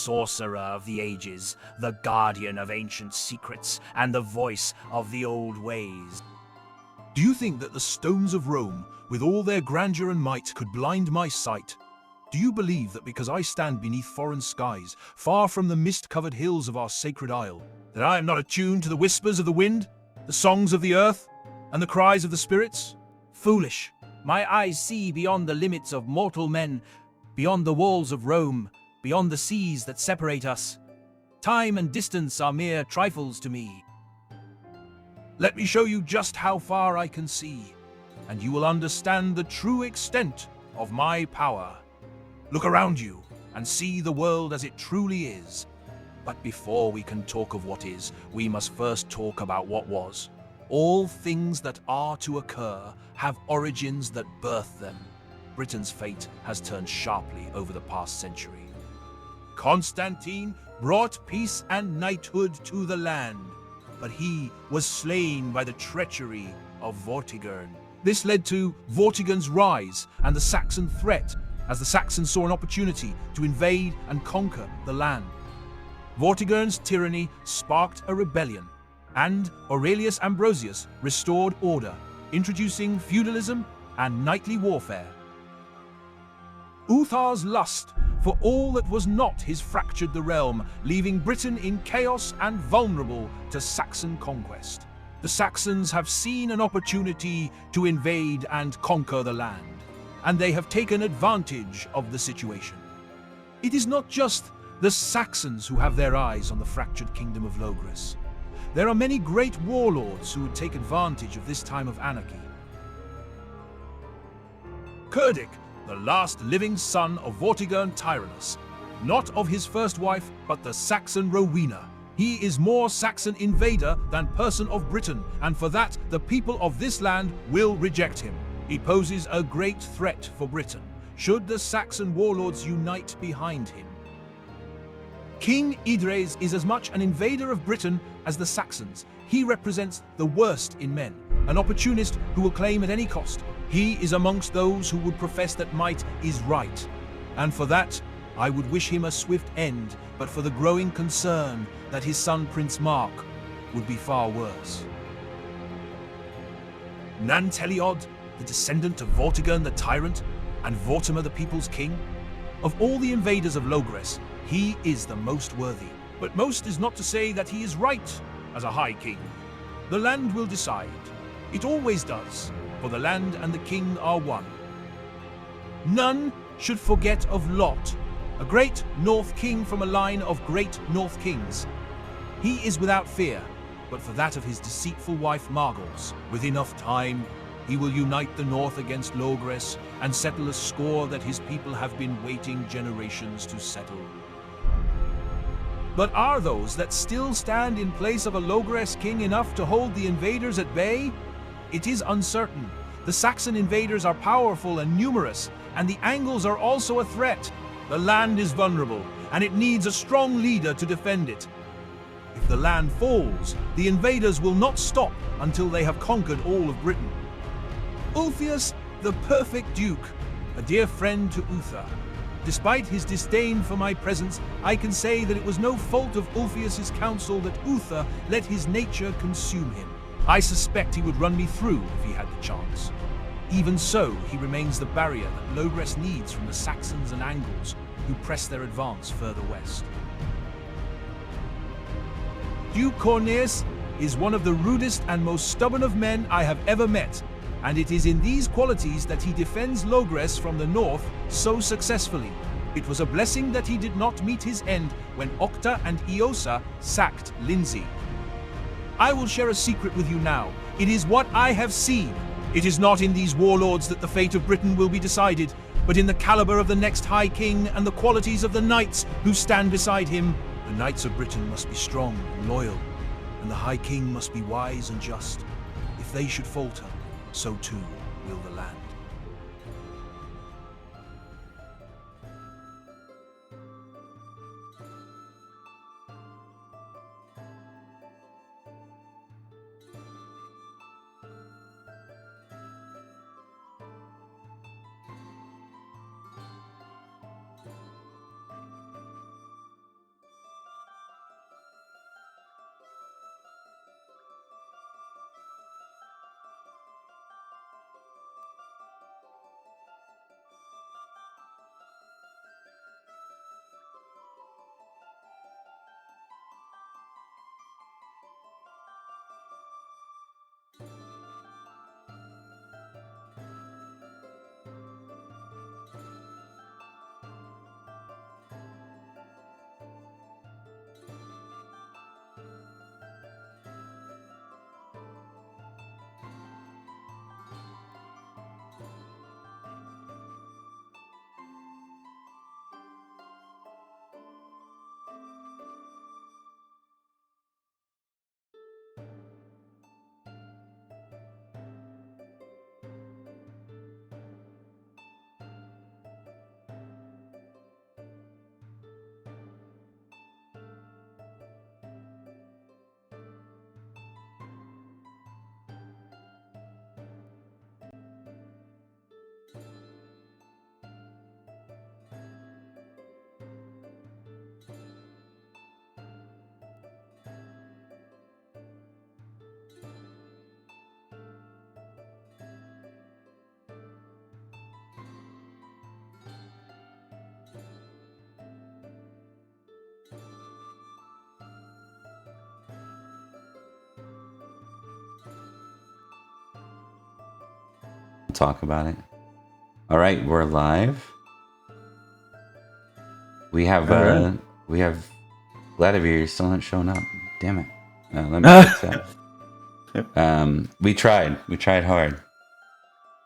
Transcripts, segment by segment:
sorcerer of the ages, the guardian of ancient secrets, and the voice of the old ways. Do you think that the stones of Rome, with all their grandeur and might, could blind my sight? Do you believe that because I stand beneath foreign skies, far from the mist-covered hills of our sacred isle, that I am not attuned to the whispers of the wind, the songs of the earth, and the cries of the spirits? Foolish! My eyes see beyond the limits of mortal men, beyond the walls of Rome, beyond the seas that separate us. Time and distance are mere trifles to me. Let me show you just how far I can see, and you will understand the true extent of my power. Look around you and see the world as it truly is. But before we can talk of what is, we must first talk about what was. All things that are to occur have origins that birth them. Britain's fate has turned sharply over the past century. Constantine brought peace and knighthood to the land, but he was slain by the treachery of Vortigern. This led to Vortigern's rise and the Saxon threat, as the Saxons saw an opportunity to invade and conquer the land. Vortigern's tyranny sparked a rebellion, and Aurelius Ambrosius restored order, introducing feudalism and knightly warfare. Uthar's lust for all that was not his fractured the realm, leaving Britain in chaos and vulnerable to Saxon conquest. The Saxons have seen an opportunity to invade and conquer the land, and they have taken advantage of the situation. It is not just the Saxons who have their eyes on the fractured kingdom of Logres. There are many great warlords who would take advantage of this time of anarchy. Cerdic, the last living son of Vortigern Tyrannus, not of his first wife, but the Saxon Rowena. He is more Saxon invader than person of Britain, and for that the people of this land will reject him. He poses a great threat for Britain, should the Saxon warlords unite behind him. King Idres is as much an invader of Britain as the Saxons. He represents the worst in men, an opportunist who will claim at any cost. He is amongst those who would profess that might is right, and for that I would wish him a swift end, but for the growing concern that his son Prince Mark would be far worse. Nanteliod, the descendant of Vortigern the tyrant, and Vortimer the people's king? Of all the invaders of Logres, he is the most worthy. But most is not to say that he is right as a high king. The land will decide. It always does, for the land and the king are one. None should forget of Lot, a great North king from a line of great North kings. He is without fear, but for that of his deceitful wife Margals. With enough time, he will unite the North against Logres and settle a score that his people have been waiting generations to settle. But are those that still stand in place of a Logres king enough to hold the invaders at bay? It is uncertain. The Saxon invaders are powerful and numerous, and the Angles are also a threat. The land is vulnerable, and it needs a strong leader to defend it. If the land falls, the invaders will not stop until they have conquered all of Britain. Ulfius, the perfect duke, a dear friend to Uther. Despite his disdain for my presence, I can say that it was no fault of Ulfius's counsel that Uther let his nature consume him. I suspect he would run me through if he had the chance. Even so, he remains the barrier that Logres needs from the Saxons and Angles, who press their advance further west. Duke Corneus is one of the rudest and most stubborn of men I have ever met, and it is in these qualities that he defends Logres from the north so successfully. It was a blessing that he did not meet his end when Octa and Eosa sacked Lindsay. I will share a secret with you now. It is what I have seen. It is not in these warlords that the fate of Britain will be decided, but in the caliber of the next High King and the qualities of the knights who stand beside him. The knights of Britain must be strong and loyal, and the High King must be wise and just. If they should falter, so too will the land. We'll talk about it. All right, we're live. We have Vladimir still not showing up. Damn it. Let me fix that. We tried hard.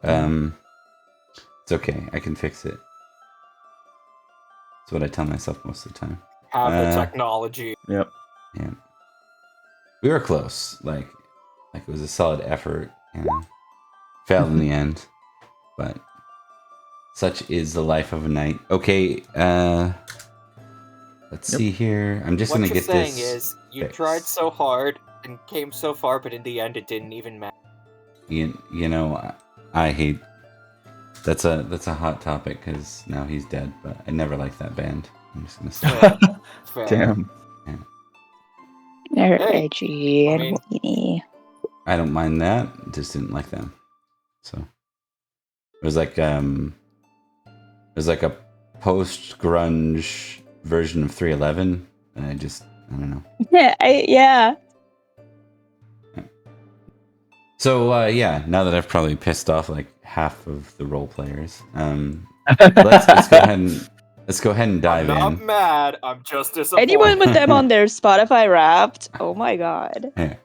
It's okay. I can fix it. That's what I tell myself most of the time. Have the technology. Yep. Yeah. We were close. Like it was a solid effort. Failed in the end. But such is the life of a knight. Okay, let's see here. I'm just What gonna you're get saying this. is, you fixed. tried so hard and came so far, but in the end, it didn't even matter. You know, I hate. That's a hot topic because now he's dead. But I never liked that band. I'm just gonna say. Fair. Damn. They're Hey, edgy I and mean- whiny. I don't mind that. Just didn't like them. So it was like a post grunge version of 311, and I don't know. Yeah. So yeah, now that I've probably pissed off like half of the role players, let's go ahead and dive I'm not in. mad. I'm just disappointed. Anyone with them on their Spotify Wrapped? Oh my god. Yeah.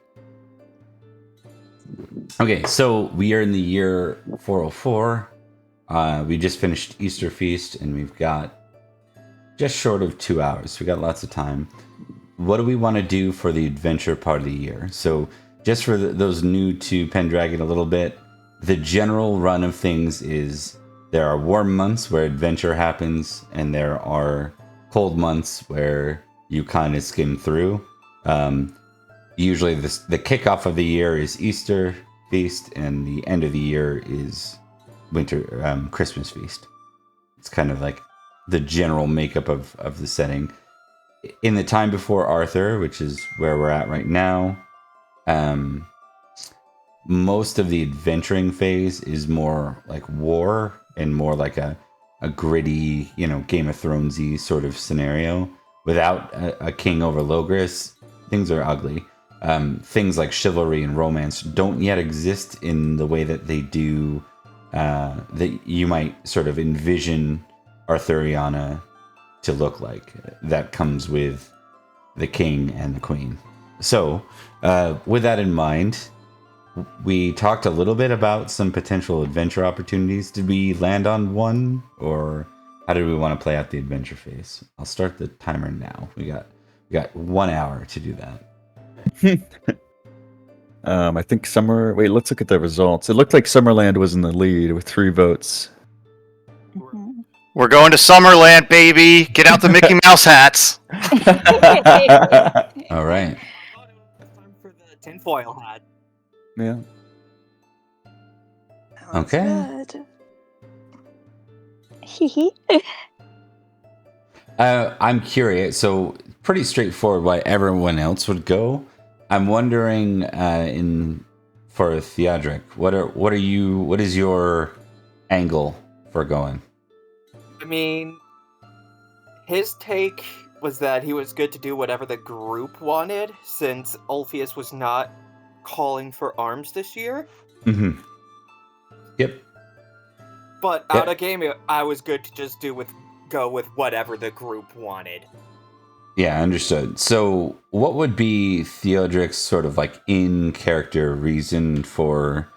Okay, so we are in the year 404. We just finished Easter Feast, and we've got just short of 2 hours. We got lots of time. What do we want to do for the adventure part of the year? So, just for those new to Pendragon a little bit, the general run of things is there are warm months where adventure happens, and there are cold months where you kind of skim through. Usually, the kickoff of the year is Easter Feast, and the end of the year is Christmas Feast. It's kind of like the general makeup of the setting. In the time before Arthur, which is where we're at right now, most of the adventuring phase is more like war and more like a gritty, Game of Thronesy sort of scenario. Without a king over Logris, things are ugly. Things like chivalry and romance don't yet exist in the way that they do, that you might sort of envision Arthuriana to look like. That comes with the king and the queen. So, with that in mind, we talked a little bit about some potential adventure opportunities. Did we land on one, or how do we want to play out the adventure phase? I'll start the timer now. We got 1 hour to do that. I think Summer. Wait, let's look at the results. It looked like Summerland was in the lead with 3 votes. Mhm. We're going to Summerland, baby. Get out the Mickey Mouse hats. All right. Time for the tinfoil hat. Yeah. Okay. Hee I'm curious. So pretty straightforward why everyone else would go. I'm wondering for Theodric, what is your angle for going? I mean, his take was that he was good to do whatever the group wanted, since Ulfius was not calling for arms this year. Mm-hmm. Yep. But Yeah. out of game, I was good to just go with whatever the group wanted. Yeah, understood. So what would be Theodric's sort of like in-character reason for...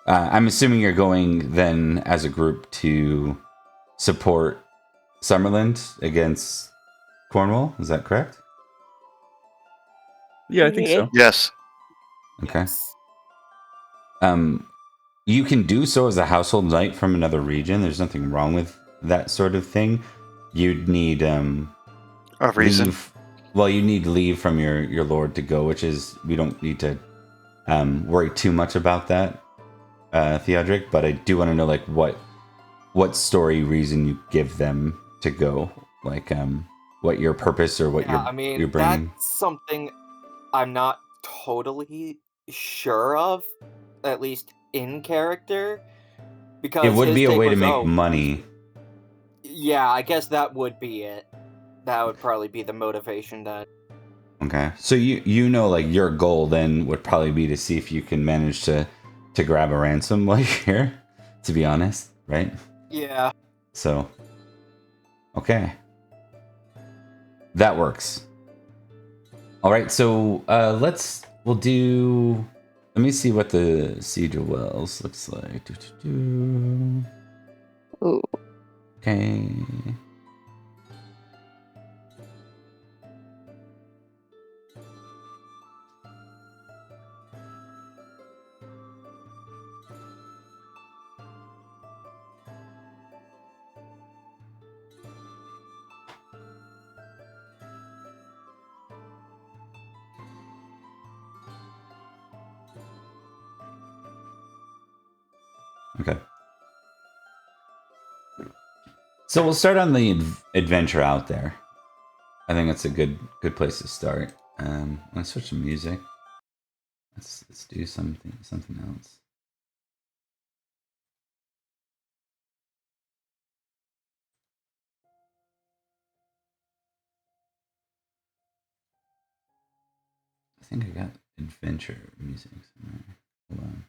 I'm assuming you're going then as a group to support Summerland against Cornwall. Is that correct? Yeah, I think so. Yes. Okay. Yes. You can do so as a household knight from another region. There's nothing wrong with that sort of thing. You'd need A reason. leave. Well, you need leave from your lord to go, which is we don't need to worry too much about that, Theodric. But I do want to know like what story reason you give them to go, like what your purpose or what you're bringing. That's something I'm not totally sure of, at least in character. Because It would his be a take way to was, make "Oh, money. Yeah, I guess that would be it. That would probably be the motivation that... Okay, so you know like your goal then would probably be to see if you can manage to grab a ransom while you're here. to be honest, right? Yeah. So, okay. That works. All right, so we'll do, let me see what the Siege of Wells looks like. Ooh. Okay. Okay. So we'll start on the adventure out there. I think that's a good place to start. Let's switch to music. Let's do something else. I think I got adventure music somewhere. Hold on.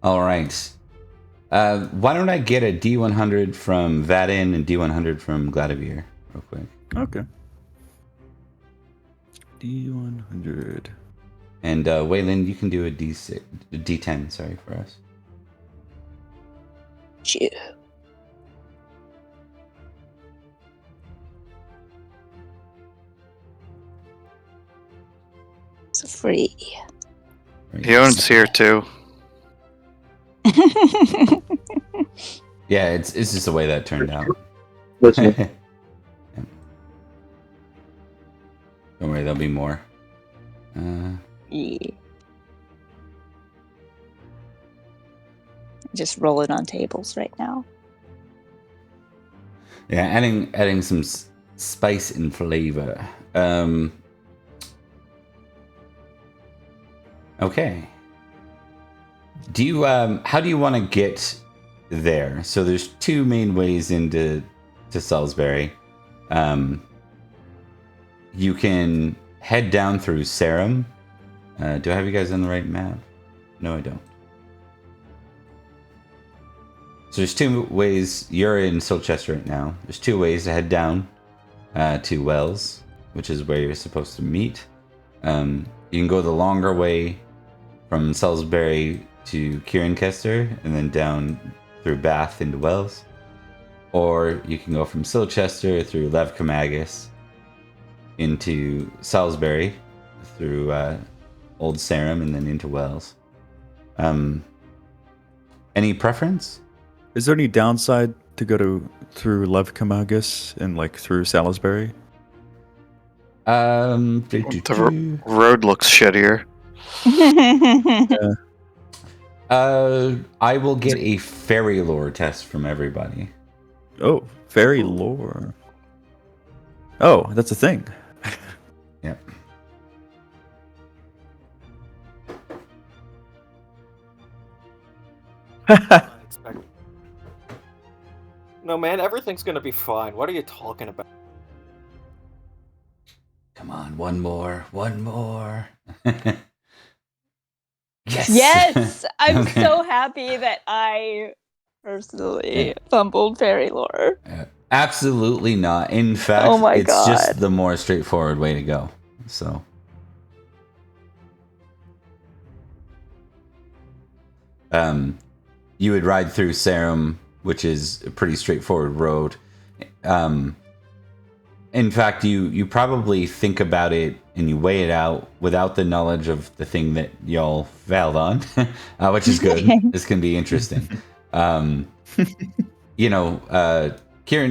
All right. Why don't I get a D100 from Vadin and D100 from Gladivir real quick? Okay. D100. And Waylon, you can do a D6, a D10, sorry, for us. Phew. It's free. Right. Hion's here too. Yeah, it's just the way that turned out. Listening. Yeah. Don't worry, there'll be more. Yeah. Just rolling on tables right now. Yeah, adding some spice and flavor. Okay. Do you how do you want to get there? So there's two main ways into Salisbury. You can head down through Sarum. Do I have you guys on the right map? No, I don't. So there's two ways. You're in Silchester right now. There's two ways to head down to Wells, which is where you're supposed to meet. You can go the longer way from Salisbury to Cirencester and then down through Bath into Wells. Or you can go from Silchester through Levcamagus into Salisbury through Old Sarum and then into Wells. Any preference? Is there any downside to go through Levcamagus and like through Salisbury? The road looks shittier. I will get a fairy lore test from everybody. Oh, fairy lore. Oh, that's a thing. Yep. Unexpected. No, man, everything's gonna be fine. What are you talking about? Come on, one more. Yes. Yes, I'm Okay. so happy that I personally fumbled fairy lore. Absolutely not. In fact, Oh my it's just God. the more straightforward way to go. So. You would ride through Sarum, which is a pretty straightforward road. In fact, you probably think about it and you weigh it out without the knowledge of the thing that y'all failed on, which is good. This can be interesting. Kieran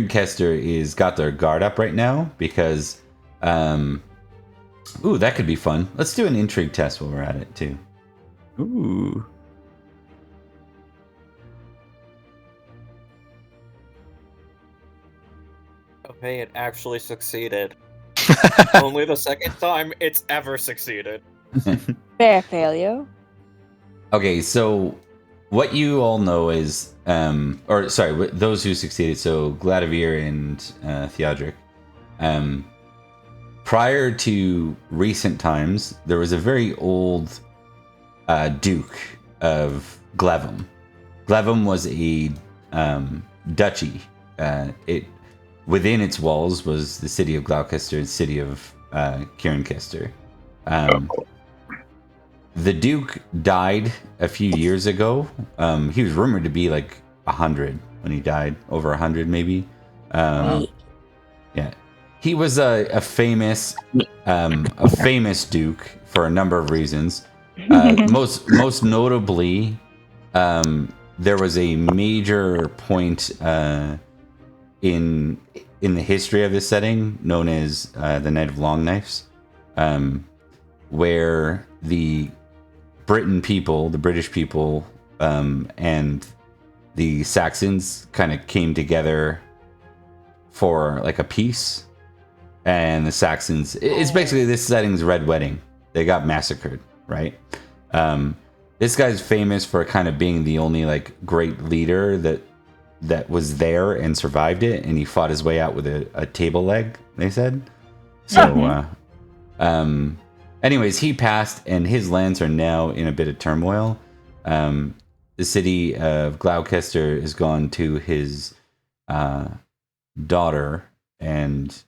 Kester is got their guard up right now because, ooh, that could be fun. Let's do an intrigue test while we're at it too. Ooh. Okay, it actually succeeded. Only the second time it's ever succeeded. Fair failure. Okay, so what you all know is, those who succeeded, so Gladivir and Theodric, prior to recent times, there was a very old Duke of Glevum. Glevum was a duchy. It within its walls was the city of Gloucester, the city of Cirencester. The Duke died a few years ago. He was rumored to be like 100 when he died, over 100 maybe. Yeah, he was a famous Duke for a number of reasons. Most notably, there was a major point in the history of this setting known as the Night of Long Knives, where the British people, and the Saxons kind of came together for like a peace. And the Saxons, it's basically this setting's Red Wedding. They got massacred, right? This guy's famous for kind of being the only like great leader that was there and survived it, and he fought his way out with a table leg, they said. So, anyways, he passed, and his lands are now in a bit of turmoil. The city of Gloucester has gone to his daughter, and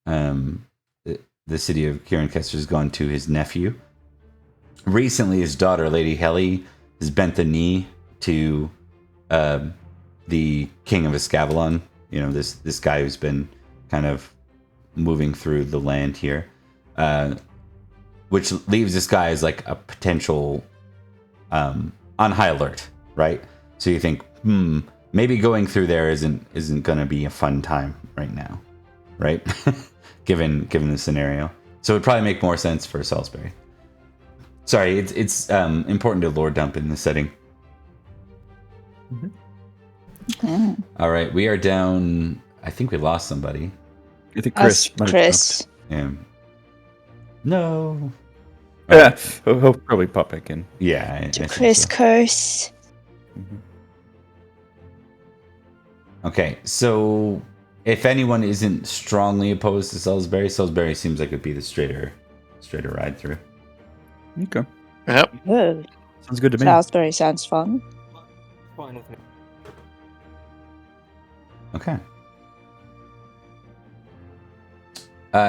the city of Cirencester has gone to his nephew. Recently, his daughter, Lady Helly, has bent the knee to the King of Escavalon. You know, this guy who's been kind of moving through the land here, which leaves this guy as like a potential on high alert, right? So you think, maybe going through there isn't going to be a fun time right now, right? given the scenario. So it'd probably make more sense for Salisbury. Sorry, it's important to lore dump in this setting. All right, we are down. I think we lost somebody. I think Chris. Chris. Yeah. No. Yeah, he'll probably pop back in. Yeah. I think Chris so. curse. Okay, so if anyone isn't strongly opposed to Salisbury seems like it'd be the straighter ride through. Okay. Yep. Good. Sounds good to me. Salisbury sounds fun. Fine with me. Okay.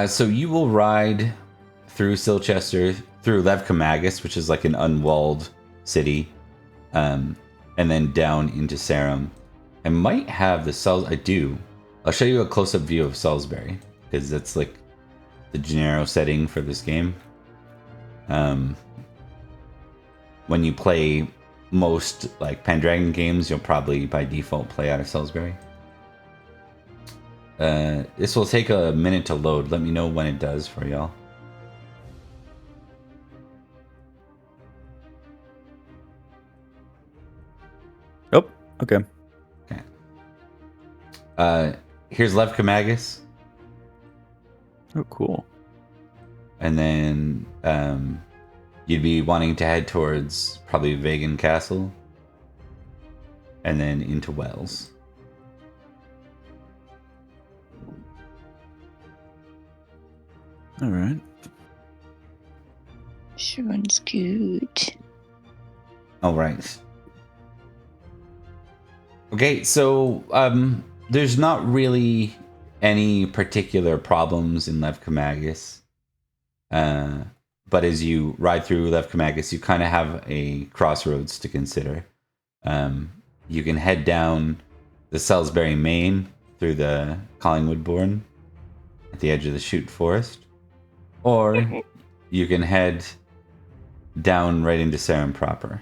So you will ride through Silchester, through Levcamagus, which is like an unwalled city, and then down into Sarum. I might have the I do. I'll show you a close-up view of Salisbury, because that's like the Gennaro setting for this game. When you play most like Pendragon games, you'll probably by default play out of Salisbury. This will take a minute to load. Let me know when it does for y'all. Oh, okay. Here's Levcamagus. Oh, cool. And then you'd be wanting to head towards probably Vegan Castle. And then into Wells. All right. Sounds good. All right. Okay, so there's not really any particular problems in Levcamagus. But as you ride through Levcamagus, you kind of have a crossroads to consider. You can head down the Salisbury Main through the Collingwood-Bourne at the edge of the Chute Forest. Or you can head down right into Sarum proper.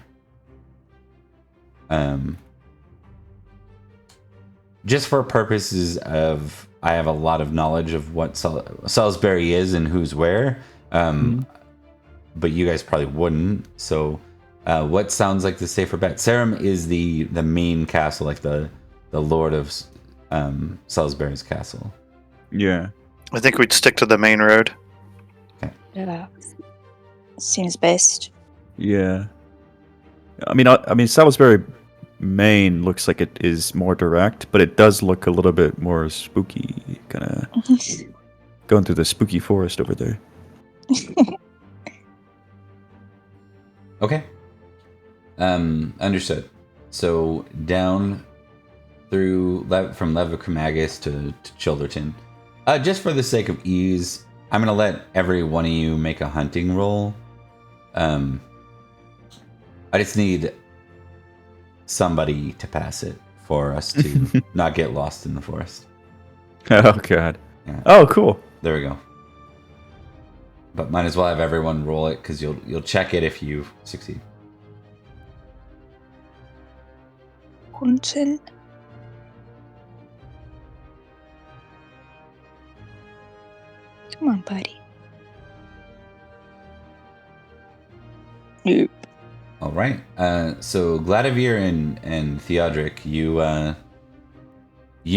Just for purposes of, I have a lot of knowledge of what Salisbury is and who's where, but you guys probably wouldn't. So, what sounds like the safer bet? Sarum is the main castle, like the Lord of Salisbury's castle. Yeah. I think we'd stick to the main road. Yeah. Seems best. Yeah. I mean, Salisbury Main looks like it is more direct, but it does look a little bit more spooky, kind of. Going through the spooky forest over there. Okay. Understood. So down through from Levicomagus to Childerton. Just for the sake of ease, I'm gonna let every one of you make a hunting roll. I just need somebody to pass it for us to not get lost in the forest. Oh god. Yeah. Oh, cool. There we go. But might as well have everyone roll it because you'll check it if you succeed. Quentin. Come on, buddy. Nope. All right. So Gladivir and Theodric, you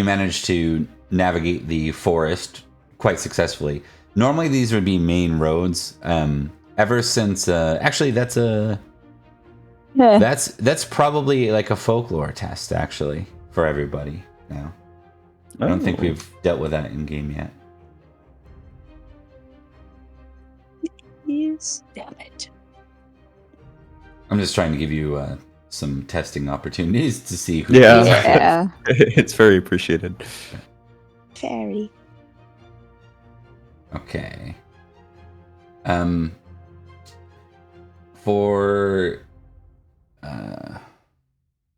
managed to navigate the forest quite successfully. Normally these would be main roads. Ever since actually that's probably like a folklore test actually for everybody now. I don't think we've dealt with that in game yet. Yes. Damn it. I'm just trying to give you some testing opportunities to see who. Yeah. Yeah. It's very appreciated. Very. Okay. For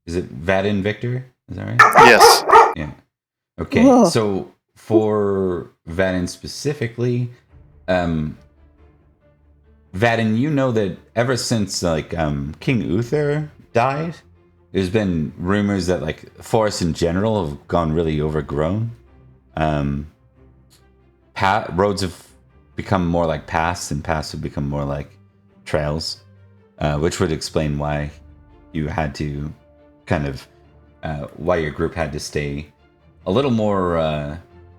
is it Vadin Victor? Is that right? Yes. Yeah. Okay. Whoa. So for Vadin specifically, Vadin, you know that ever since like King Uther died, there's been rumors that like forests in general have gone really overgrown. Roads have become more like paths, and paths have become more like trails, which would explain why you had to kind of why your group had to stay a little more.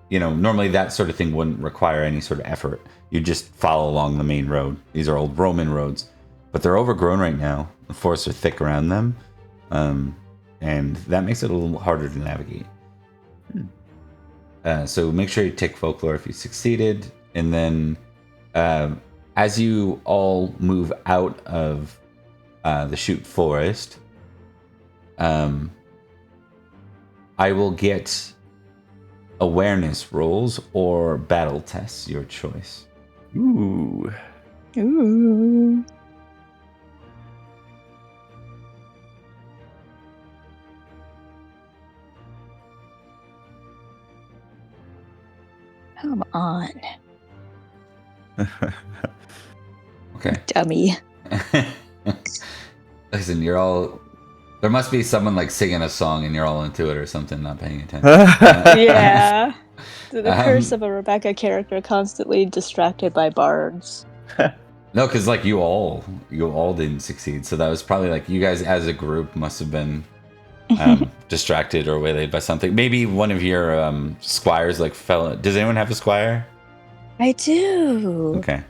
Normally that sort of thing wouldn't require any sort of effort. You just follow along the main road. These are old Roman roads, but they're overgrown right now. The forests are thick around them, and that makes it a little harder to navigate. So make sure you tick folklore if you succeeded, and then as you all move out of the shoot forest, I will get awareness rolls or battle tests, your choice. Ooh. Ooh. Come on, Okay. dummy. Listen, you're all. There must be someone like singing a song and you're all into it or something, not paying attention. Yeah. The curse Um, of a Rebecca character constantly distracted by bards. No, because like you all didn't succeed, so that was probably like you guys as a group must have been distracted or waylaid by something. Maybe one of your squires like fell. Does anyone have a squire? I do. Okay.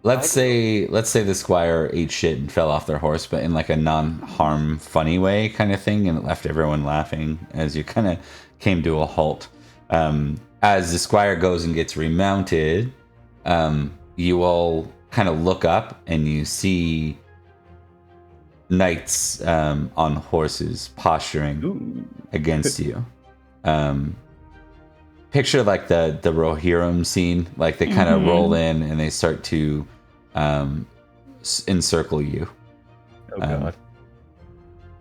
Let's say the squire ate shit and fell off their horse, but in like a non-harm, funny way kind of thing, and it left everyone laughing as you kind of came to a halt. As the squire goes and gets remounted, you all kind of look up and you see knights on horses posturing against you. Picture like the Rohirrim scene, like they kind of roll in and they start to encircle you. Oh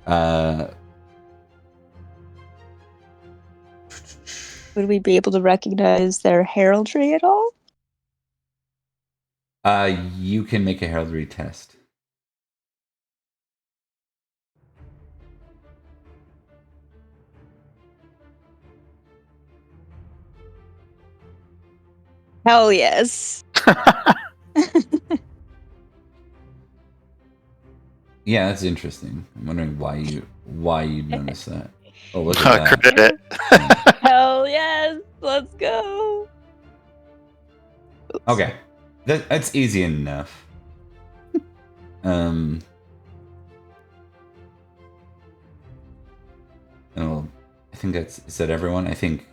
god. Would we be able to recognize their heraldry at all? You can make a heraldry test. Hell yes. Yeah, that's interesting. I'm wondering why you noticed that. Oh, look at that. Credit it. Hell yes. Let's go. Oops. Okay, that's easy enough. Oh, I think is that everyone? I think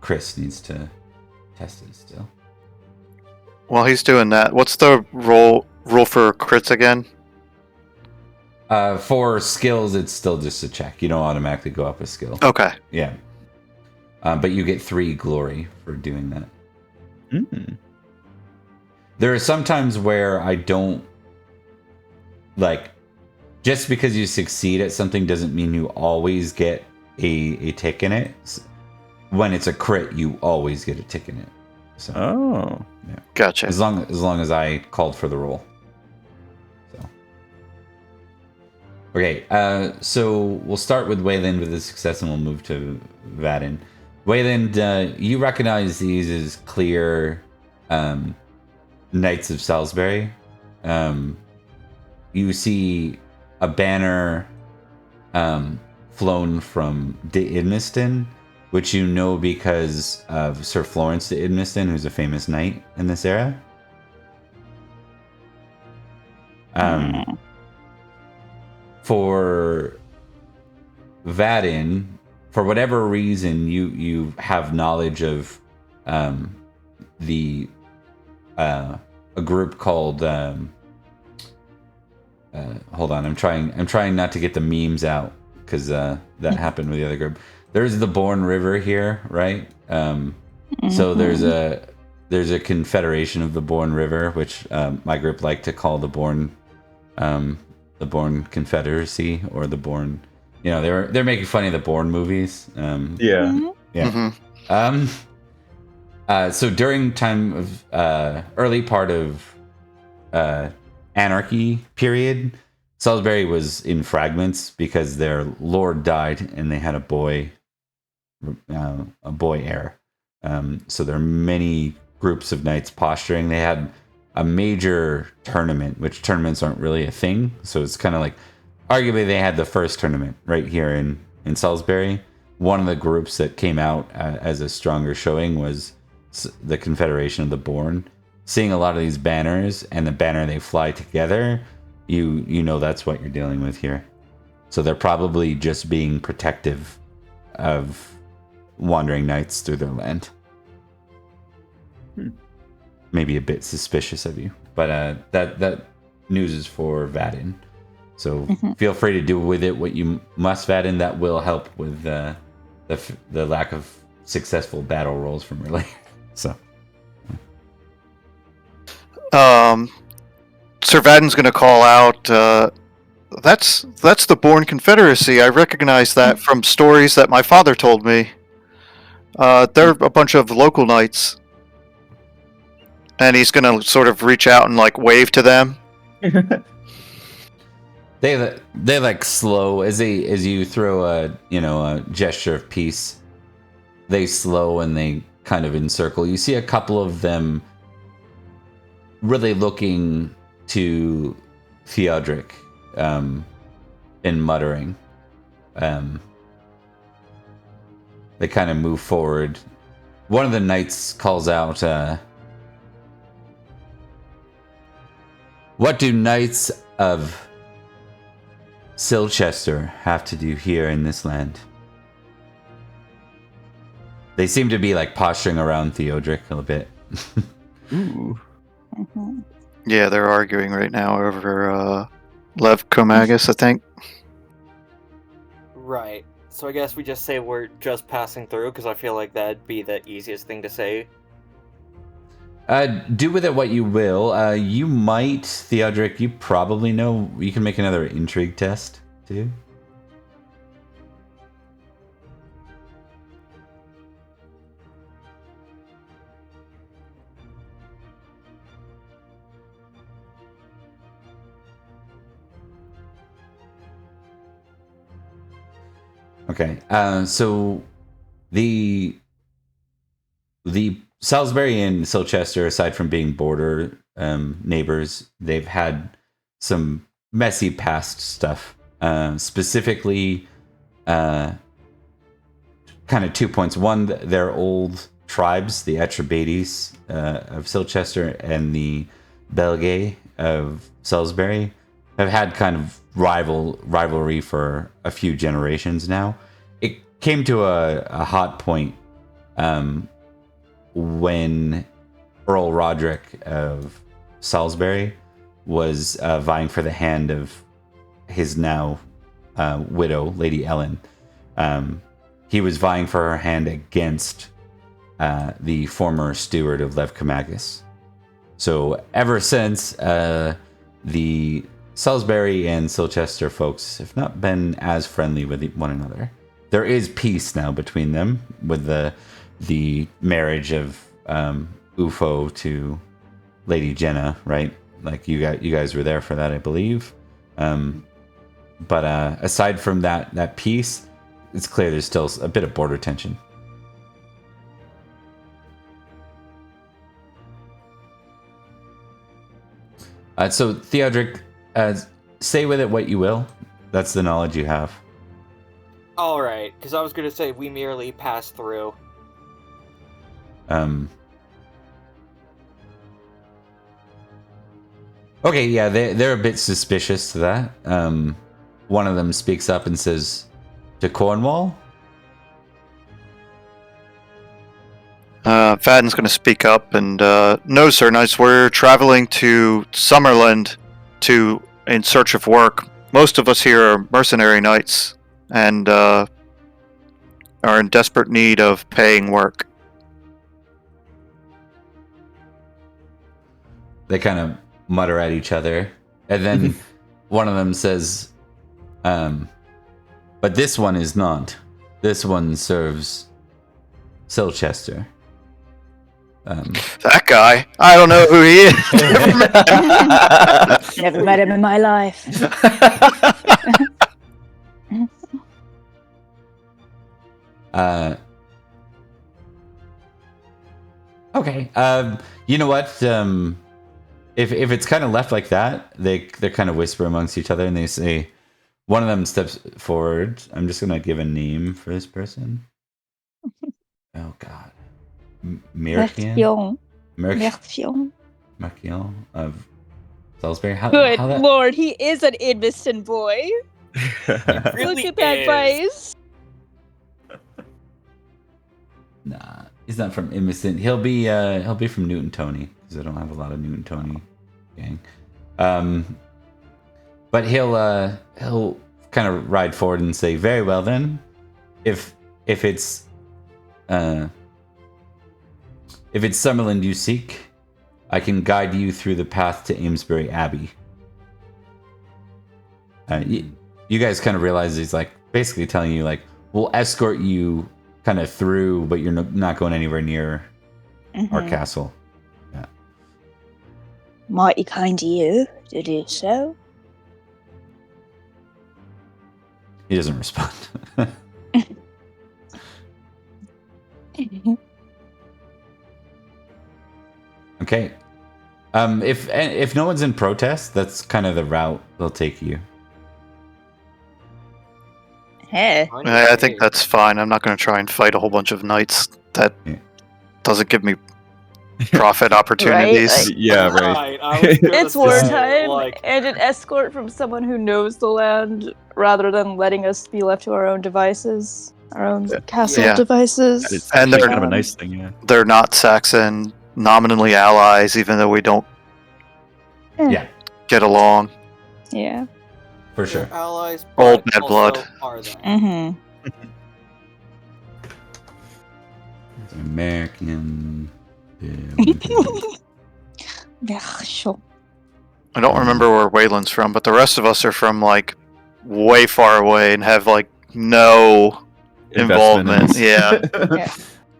Chris needs to tested still. While he's doing that, what's the rule for crits again? For skills, it's still just a check. You don't automatically go up a skill. Okay. Yeah. But you get 3 glory for doing that. Mm. There are some times where I don't like. Just because you succeed at something doesn't mean you always get a tick in it. When it's a crit, you always get a tick in it. So, Oh. yeah. Gotcha. As long as I called for the roll. So. Okay, so we'll start with Wayland with a success and we'll move to Vadin. Wayland, you recognize these as clear Knights of Salisbury. You see a banner flown from de Idmiston, which you know because of Sir Florence de Idmiston, who's a famous knight in this era. For Vadin, for whatever reason, you have knowledge of a group called hold on, I'm trying not to get the memes out because that happened with the other group. There's the Bourne River here, right? So there's a confederation of the Bourne River, which my group like to call the Bourne Confederacy, or the Bourne. You know, they're making fun of the Bourne movies. Yeah. Yeah. So during time of early part of Anarchy period, Salisbury was in fragments because their lord died and they had a boy heir. So there are many groups of knights posturing. They had a major tournament, which tournaments aren't really a thing. So it's kind of like, arguably they had the first tournament right here in Salisbury. One of the groups that came out as a stronger showing was the Confederation of the Bourne. Seeing a lot of these banners and the banner they fly together, you know that's what you're dealing with here. So they're probably just being protective of wandering knights through their land. Maybe a bit suspicious of you, but that news is for Vadin. So feel free to do with it what you must, Vadin. That will help with the lack of successful battle rolls from earlier. So. Sir Vadin's going to call out. That's the Bourne Confederacy. I recognize that from stories that my father told me. They're a bunch of local knights, and he's going to sort of reach out and like wave to them. They like slow as you throw a gesture of peace. They slow and they kind of encircle. You see a couple of them really looking to Theodric and muttering. They kind of move forward. One of the knights calls out, "What do knights of Silchester have to do here in this land?" They seem to be like posturing around Theodric a little bit. Ooh. Yeah, they're arguing right now over Lev Comagus, I think. Right. So I guess we just say we're just passing through, because I feel like that'd be the easiest thing to say. Do with it what you will. You might, Theodric, you probably know. You can make another intrigue test, too. Okay, so the Salisbury and Silchester, aside from being border neighbors, they've had some messy past stuff. Specifically, kind of 2 points. One, their old tribes, the Etrabades of Silchester and the Belgae of Salisbury, have had kind of rivalry for a few generations now. It came to a hot point when Earl Roderick of Salisbury was vying for the hand of his now widow, Lady Ellen. He was vying for her hand against the former steward of Levcomagus. So ever since, the Salisbury and Silchester folks have not been as friendly with one another. There is peace now between them with the marriage of Ufo to Lady Jenna, right? Like you guys were there for that, I believe. But aside from that peace, it's clear there's still a bit of border tension. So Theodric, say with it what you will. That's the knowledge you have. Alright, because I was going to say we merely passed through. Okay, yeah, they're a bit suspicious to that. One of them speaks up and says, "To Cornwall?" Fadden's going to speak up and, no, Sir Knights, we're traveling to Summerland in search of work. Most of us here are mercenary knights and are in desperate need of paying work. They kind of mutter at each other, and then one of them says, "But this one is not. This one serves Silchester." That guy, I don't know who he is. Never met him in my life. Okay. You know what? If it's kind of left like that, they kind of whisper amongst each other, and they say, one of them steps forward. I'm just gonna give a name for this person. Oh God, Merkian. Merkian. Merkian of Salisbury. Good how that... lord, he is an innocent boy. Really Look at that is. face. Nah, he's not from Innocent. He'll be from Newton Tony, because I don't have a lot of Newton Tony gang. But he'll kind of ride forward and say, "Very well then, if it's Summerland you seek, I can guide you through the path to Amesbury Abbey." You guys kind of realize he's like basically telling you like, we'll escort you kind of through, but you're not going anywhere near our castle. Yeah. Mighty kind of you to do so. He doesn't respond. Okay. If no one's in protest, that's kind of the route they'll take you. Hey. I think that's fine. I'm not going to try and fight a whole bunch of knights. That doesn't give me profit opportunities. Right? Like- Yeah, right. I was gonna It's say, wartime, like, and an escort from someone who knows the land, rather than letting us be left to our own devices, our own castle Yeah. devices. It's And actually they're- kind of a nice thing, yeah. They're not Saxon, nominally allies, even though we don't Yeah, get along. Yeah. for sure. they're allies, Old but bad also blood. Are they? Mm-hmm. American. Sure. I don't remember where Wayland's from, but the rest of us are from like way far away and have like no involvement. Yeah.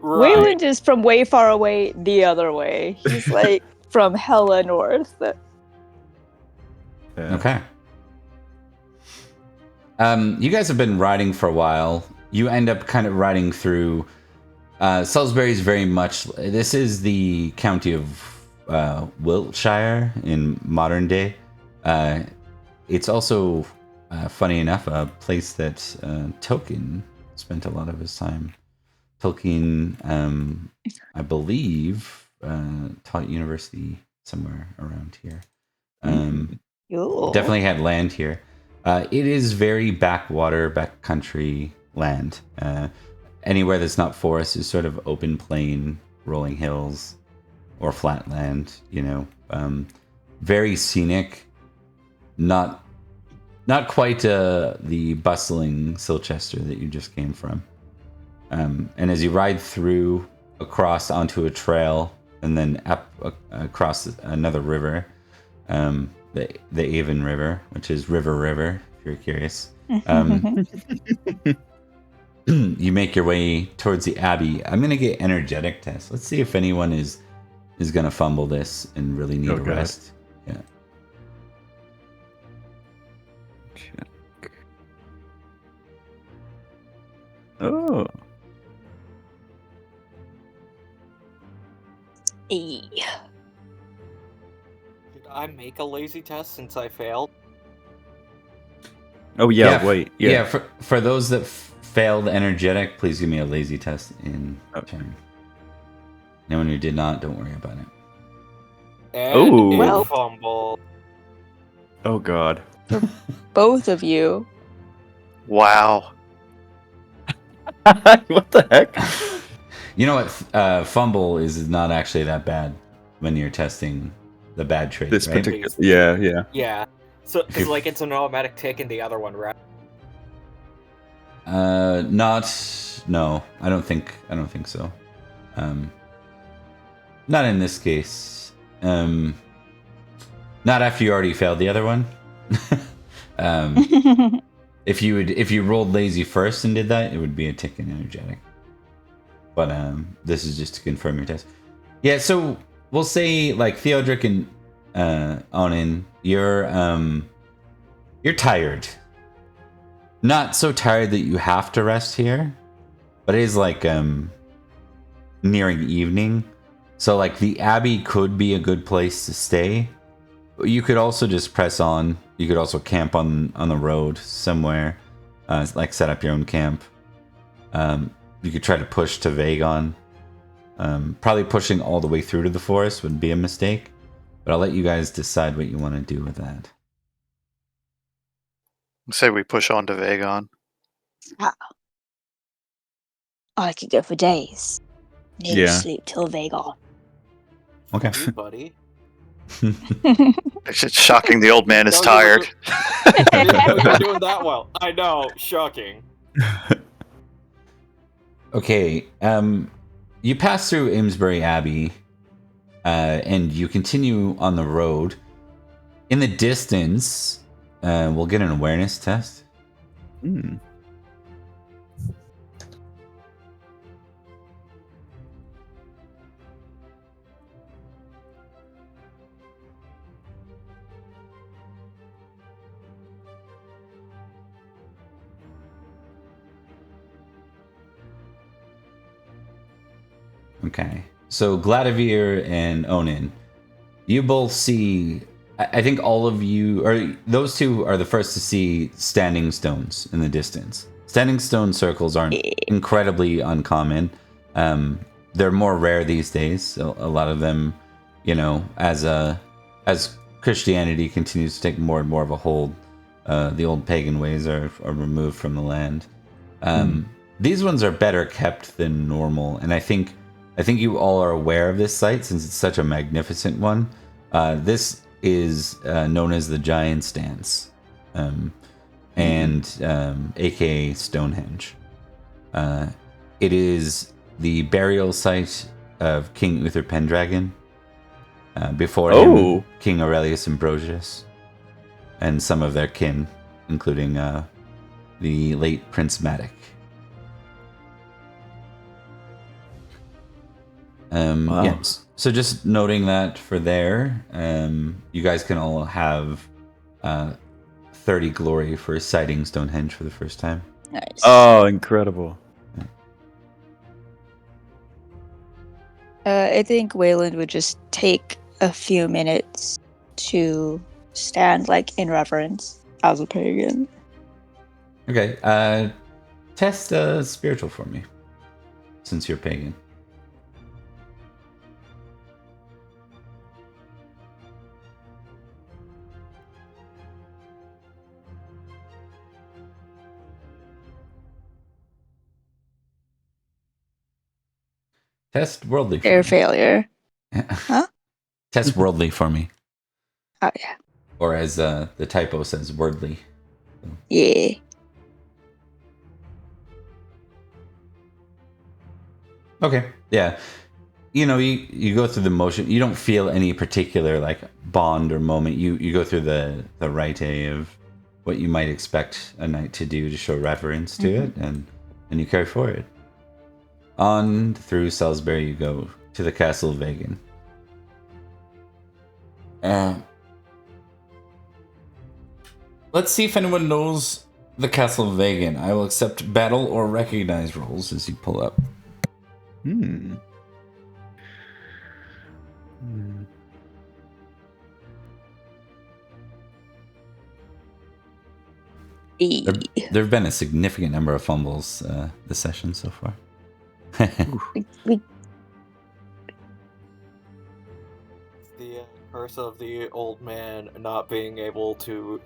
Right. Wayland is from way far away the other way. He's like from hella north. Yeah. Okay. You guys have been riding for a while. You end up kind of riding through. Salisbury is very much. This is the county of Wiltshire in modern day. It's also, funny enough, a place that Tolkien spent a lot of his time. Tolkien, I believe, taught university somewhere around here. Ooh. Definitely had land here. It is very backwater, backcountry land. Anywhere that's not forest is sort of open plain, rolling hills or flat land. Very scenic. Not quite the bustling Silchester that you just came from. And as you ride through across onto a trail and then up across another river, the Avon River, which is River, if you're curious. You make your way towards the Abbey. I'm gonna get energetic test. Let's see if anyone is gonna fumble this and really need a rest. Yeah. Check. Oh. Did I make a lazy test since I failed? Oh yeah. Wait. Yeah. Yeah. For those that failed energetic, please give me a lazy test in turn. No one who did not, don't worry about it. And Ooh. it Well- fumbled. Oh god. Both of you. Wow. What the heck? You know what? Fumble is not actually that bad when you're testing the bad trait, This right? particular. Yeah. Yeah. So, because like it's an automatic tick in the other one, right? No, I don't think so. Not in this case. Not after you already failed the other one. If you rolled lazy first and did that, it would be a tick in energetic. But this is just to confirm your test. Yeah, so we'll say like Theodric and Onin, you're tired. Not so tired that you have to rest here, but it is like nearing evening. So like the Abbey could be a good place to stay. But you could also just press on. You could also camp on the road somewhere, like set up your own camp. You could try to push to Vagon. Probably pushing all the way through to the forest would be a mistake, but I'll let you guys decide what you want to do with that. Say we push on to Vagon. I could go for days. Need to Yeah. sleep till Vagon. Okay. You, buddy. It's shocking the old man is No, tired. You're doing that well. I know. Shocking. Okay. You pass through Amesbury Abbey, and you continue on the road. In the distance, we'll get an awareness test. Hmm. Okay. So Gladivir and Onin, you both see. I think all of you, or those two, are the first to see standing stones in the distance. Standing stone circles aren't incredibly uncommon. They're more rare these days. A lot of them, as Christianity continues to take more and more of a hold, the old pagan ways are removed from the land. These ones are better kept than normal, and I think you all are aware of this site since it's such a magnificent one. This is known as the Giant's Dance, and aka Stonehenge. It is the burial site of King Uther Pendragon. Before him, King Aurelius Ambrosius, and some of their kin, including the late Prince Matic. Wow. Yes. So just noting that for there, you guys can all have 30 glory for sighting Stonehenge for the first time. Nice. Oh, incredible. I think Wayland would just take a few minutes to stand like in reverence as a pagan. Okay. Test spiritual for me, since you're pagan. Test worldly. For Their me. failure. Huh? Test worldly for me, Oh yeah. or as the typo says, wordly. Yeah. Okay. Yeah. You go through the motion. You don't feel any particular like bond or moment. You go through the rite of what you might expect a knight to do to show reverence to it, and you carry forward. On through Salisbury you go to the Castle of Vagan. Let's see if anyone knows the Castle of Vagan. I will accept battle or recognize rolls as you pull up. There have been a significant number of fumbles this session so far. We The curse of the old man not being able to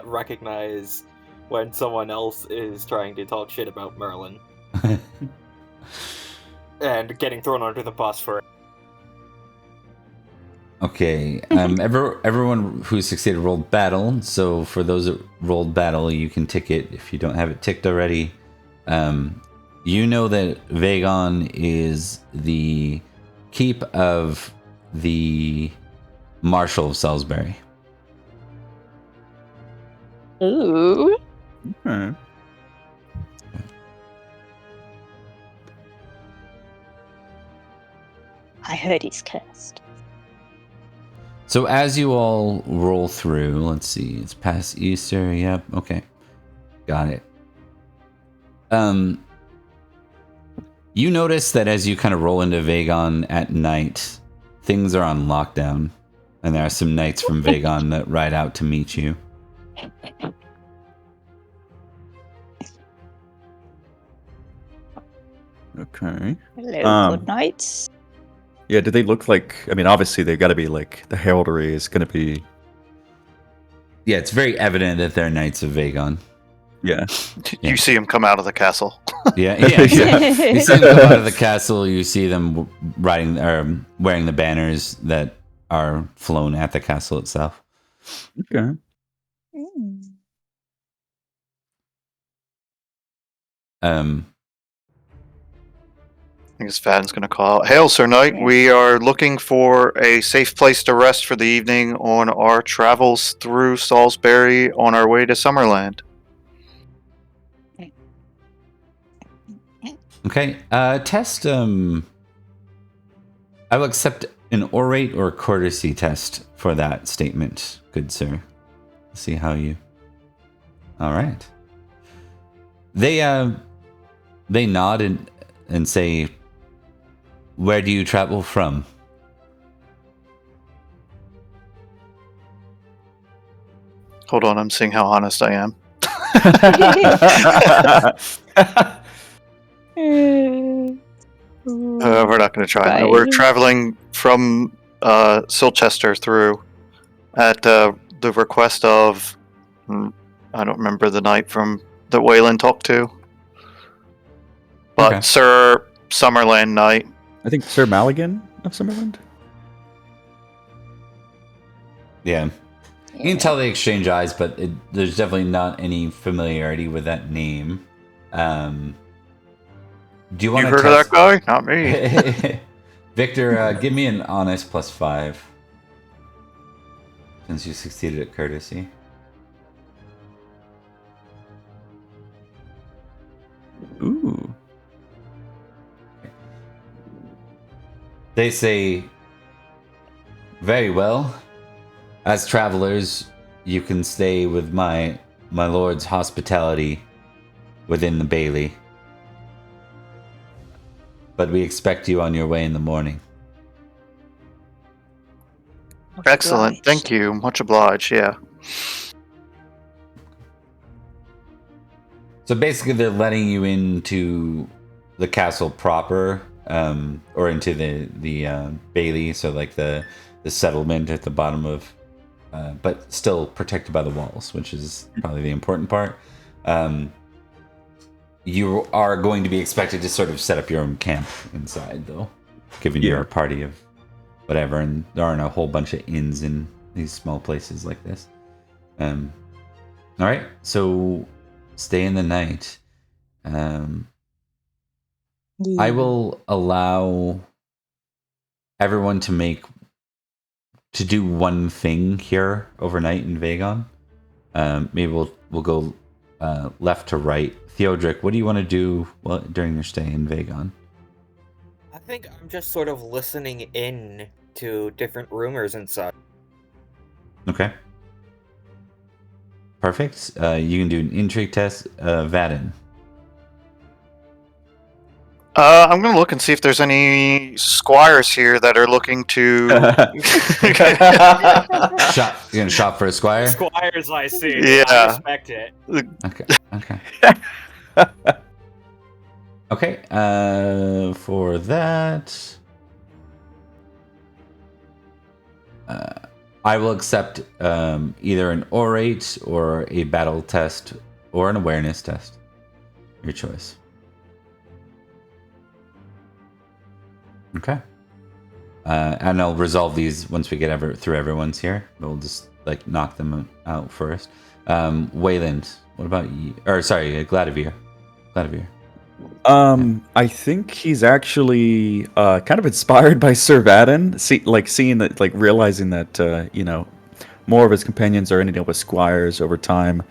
recognize when someone else is trying to talk shit about Merlin. And getting thrown under the bus for it. Okay, everyone who succeeded rolled battle. So for those that rolled battle, you can tick it if you don't have it ticked already. You know that Vagon is the keep of the Marshal of Salisbury. Ooh. Okay. I heard he's cursed. So as you all roll through, let's see, it's past Easter. Yep. Okay, got it. You notice that as you kind of roll into Vagon at night, things are on lockdown, and there are some knights from Vagon that ride out to meet you. Okay. Hello, good nights. Yeah, do they look like... I mean, obviously, they've got to be, like... The heraldry is going to be... Yeah, it's very evident that they're knights of Vagon. Yeah. Yeah. You see him come out of the castle. Yeah. You see them come out of the castle. You see them riding or wearing the banners that are flown at the castle itself. Okay. I guess Vadden's going to call out. Hail, Sir Knight. We are looking for a safe place to rest for the evening on our travels through Salisbury on our way to Summerland. Okay. Test. I will accept an orate or courtesy test for that statement, good sir. Let's see how you. All right. They nod and say, "Where do you travel from?" Hold on, I'm seeing how honest I am. We're not going to try. Right. We're traveling from Silchester through at the request of... I don't remember the knight from that Waylon talked to. But Okay. Sir Summerland Knight. I think Sir Maligan of Summerland? Yeah. You can tell they exchange eyes, but there's definitely not any familiarity with that name. Do you want You to heard of that guy? Not me. Victor, give me an honest +5. Since you succeeded at courtesy. Ooh. They say, "Very well. As travelers, you can stay with my lord's hospitality within the Bailey. But we expect you on your way in the morning." Excellent. Thank you. Much obliged. Yeah. So basically, they're letting you into the castle proper, or into the Bailey, so like the settlement at the bottom of, but still protected by the walls, which is probably the important part. You are going to be expected to sort of set up your own camp inside, though. given you're a party of whatever, and there aren't a whole bunch of inns in these small places like this. All right, so stay in the night. I will allow everyone to do one thing here overnight in Vagon. Maybe we'll go left to right. Theodric, what do you want to do during your stay in Vagon? I think I'm just sort of listening in to different rumors and such. Okay. Perfect. You can do an intrigue test. Vadin. I'm gonna look and see if there's any squires here that are looking to. You're gonna shop for a squire? Squires, I see. Yeah. I respect it. Okay. Okay. For that, I will accept either an orate or a battle test or an awareness test. Your choice. Okay. And I'll resolve these once we get through everyone's here. We'll just knock them out first. Wayland, what about you? Or sorry, Gladivir. I think he's actually kind of inspired by Sir Vadin, seeing that, realizing that more of his companions are ending up with squires over time.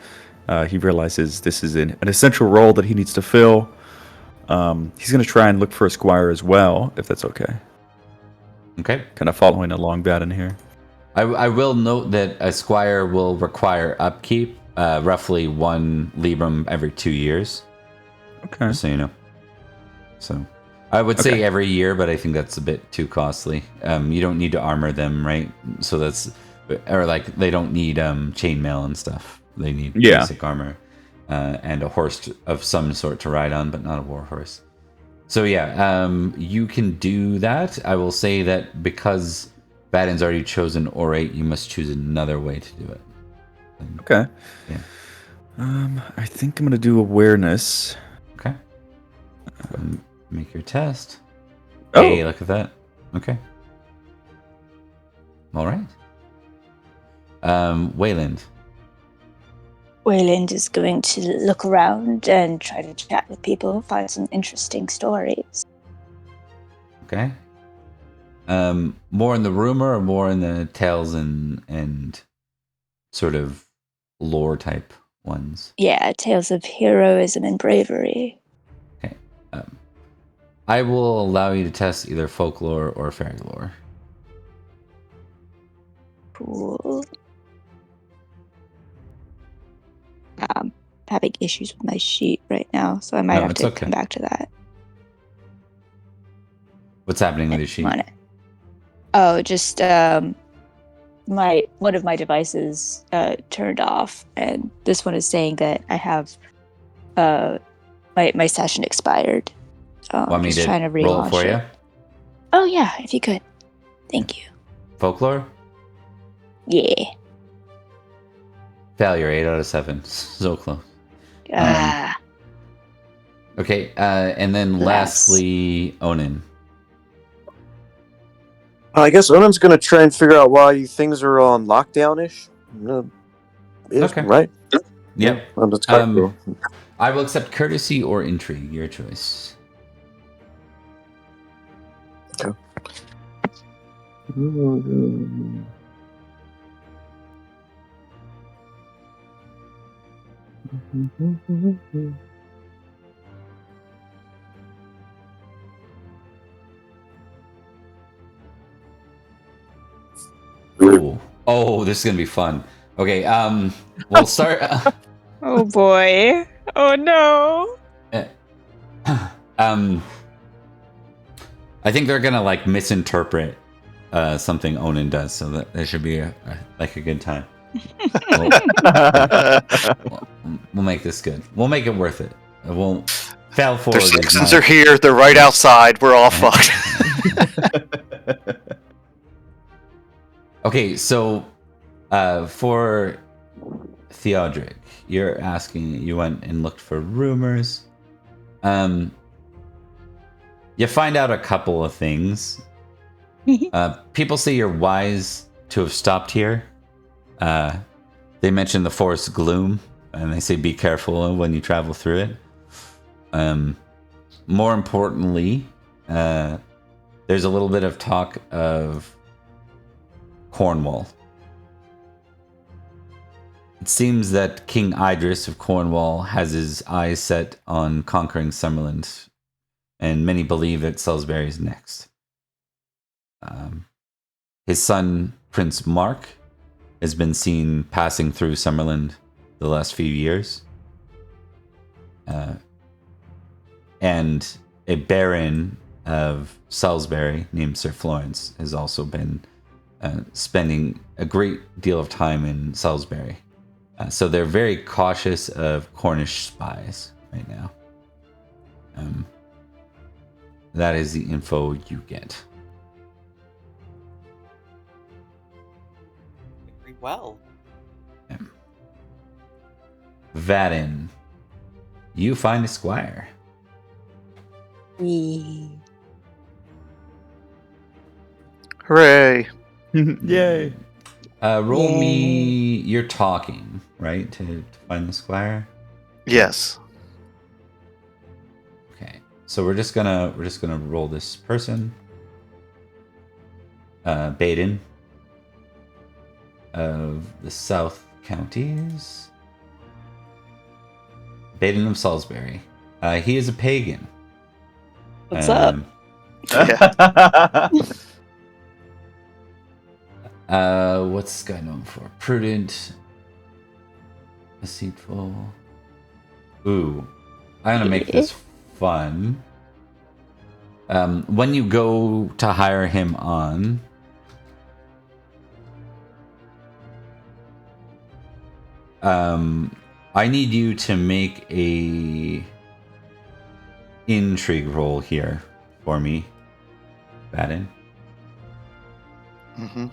He realizes this is an essential role that he needs to fill. He's going to try and look for a squire as well, if that's okay. Okay. Kind of following along Vadin here. I will note that a squire will require upkeep, roughly 1 librum every 2 years. Okay. Just so you know. So I would say every year, but I think that's a bit too costly. You don't need to armor them, right? So they don't need chainmail and stuff. They need basic armor and a horse of some sort to ride on, but not a war horse. So you can do that. I will say that because Vadin's already chosen orate, you must choose another way to do it. Okay. Yeah. I think I'm gonna do awareness. Okay. Make your test. Oh. Hey, look at that. Okay. All right. Wayland. Wayland is going to look around and try to chat with people, find some interesting stories. Okay. More in the rumor or more in the tales and sort of lore type ones? Yeah, tales of heroism and bravery. Okay. I will allow you to test either folklore or fairy lore. Cool. Having issues with my sheet right now, so I might have to come back to that. What's happening with your sheet? Oh, just one of my devices turned off, and this one is saying that I have my session expired. Want me to trying to roll it for you? Oh yeah, if you could. Thank you. Folklore? Yeah. Failure, 8 out of 7. So close. Okay, and then lastly, Onin. I guess Onan's going to try and figure out why things are on lockdown-ish. Okay. Right? Yep. Cool. I will accept courtesy or intrigue, your choice. Okay. Ooh. Oh, this is gonna be fun. Okay, we'll start. Oh boy. Oh no. I think they're gonna misinterpret something Onin does, so that there should be a good time. We'll make this good. We'll make it worth it. It won't fail forward. Their citizens are here. They're right outside. We're all fucked. Okay, so for Theodric, you're asking. You went and looked for rumors. You find out a couple of things. People say you're wise to have stopped here. They mention the forest gloom, and they say be careful when you travel through it. More importantly, there's a little bit of talk of Cornwall. It seems that King Idris of Cornwall has his eyes set on conquering Summerland, and many believe that Salisbury is next. His son, Prince Mark, has been seen passing through Summerland the last few years. And a baron of Salisbury named Sir Florence has also been spending a great deal of time in Salisbury. So they're very cautious of Cornish spies right now. That is the info you get. Very well. Vadin, you find a squire. Hooray! Yay! Roll me. You're talking, right, to find the squire. Yes. Okay, so we're just gonna roll this person. Baden of the South Counties. Baden of Salisbury. He is a pagan. What's up? Yeah. What's this guy known for? Prudent, deceitful. Ooh, I'm gonna make this fun. When you go to hire him on, I need you to make a intrigue roll here for me, Baden. Mm-hmm.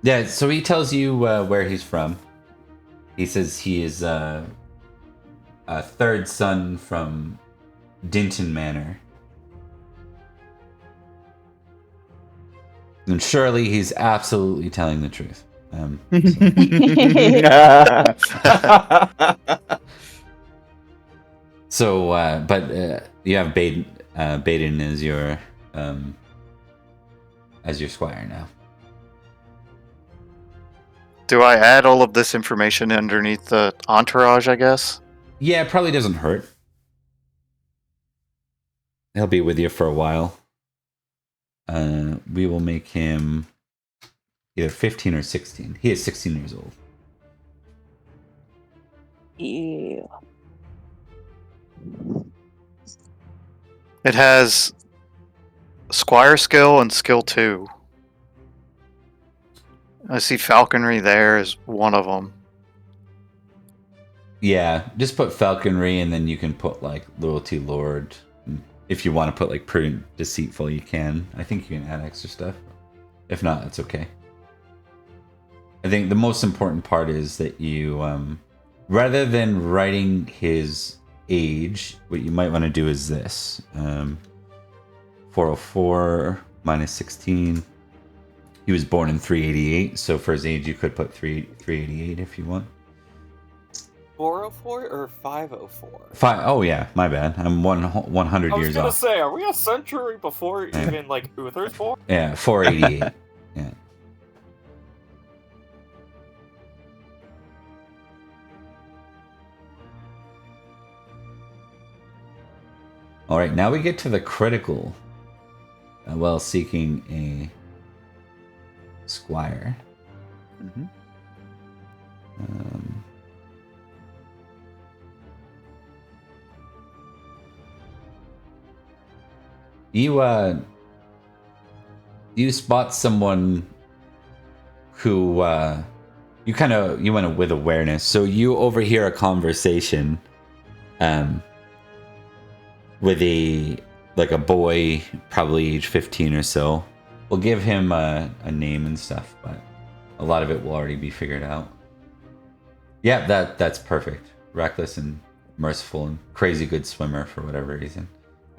Yeah, so he tells you where he's from. He says he is a third son from Dinton Manor. And surely he's absolutely telling the truth. But you have Baden as your squire now. Do I add all of this information underneath the entourage, I guess? Yeah, it probably doesn't hurt. He'll be with you for a while. We will make him either 15 or 16. He is 16 years old. Yeah. It has Squire skill and skill 2. I see falconry there as one of them. Yeah, just put falconry and then you can put like loyalty lord. If you want to put like prudent deceitful, you can. I think you can add extra stuff. If not, that's okay. I think the most important part is that you, rather than writing his age, what you might want to do is this. 404 minus 16. He was born in 388, so for his age you could put 388 if you want. 404 or 504? Oh yeah, my bad. I'm 100 years off. I was gonna say, are we a century before even like Uther's born? Yeah, 488. Yeah. All right, now we get to the critical. While seeking a squire. Mm-hmm. You spot someone who you went with awareness. So you overhear a conversation with a boy, probably age 15 or so. We'll give him a name and stuff, but a lot of it will already be figured out. Yeah, that's perfect. Reckless and merciful and crazy good swimmer for whatever reason.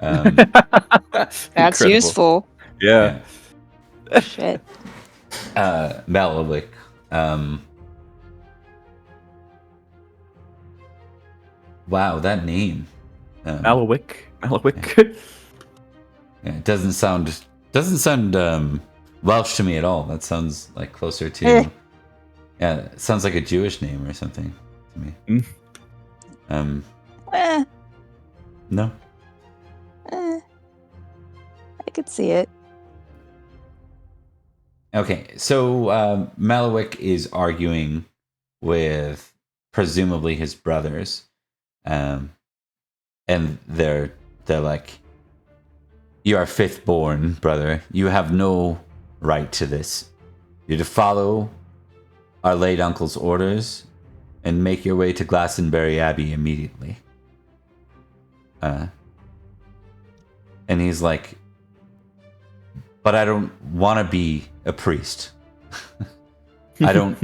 That's Incredible. useful. Yeah. Shit. Malovic. Wow, that name. Malawick. Yeah, it doesn't sound Welsh to me at all. That sounds like closer to yeah, it sounds like a Jewish name or something to me. Eh, No. I could see it. Okay, so Malowick is arguing with presumably his brothers, and they're like, "You are fifth born, brother. You have no right to this. You're to follow our late uncle's orders and make your way to Glastonbury Abbey immediately." And he's like, "But I don't want to be a priest. I don't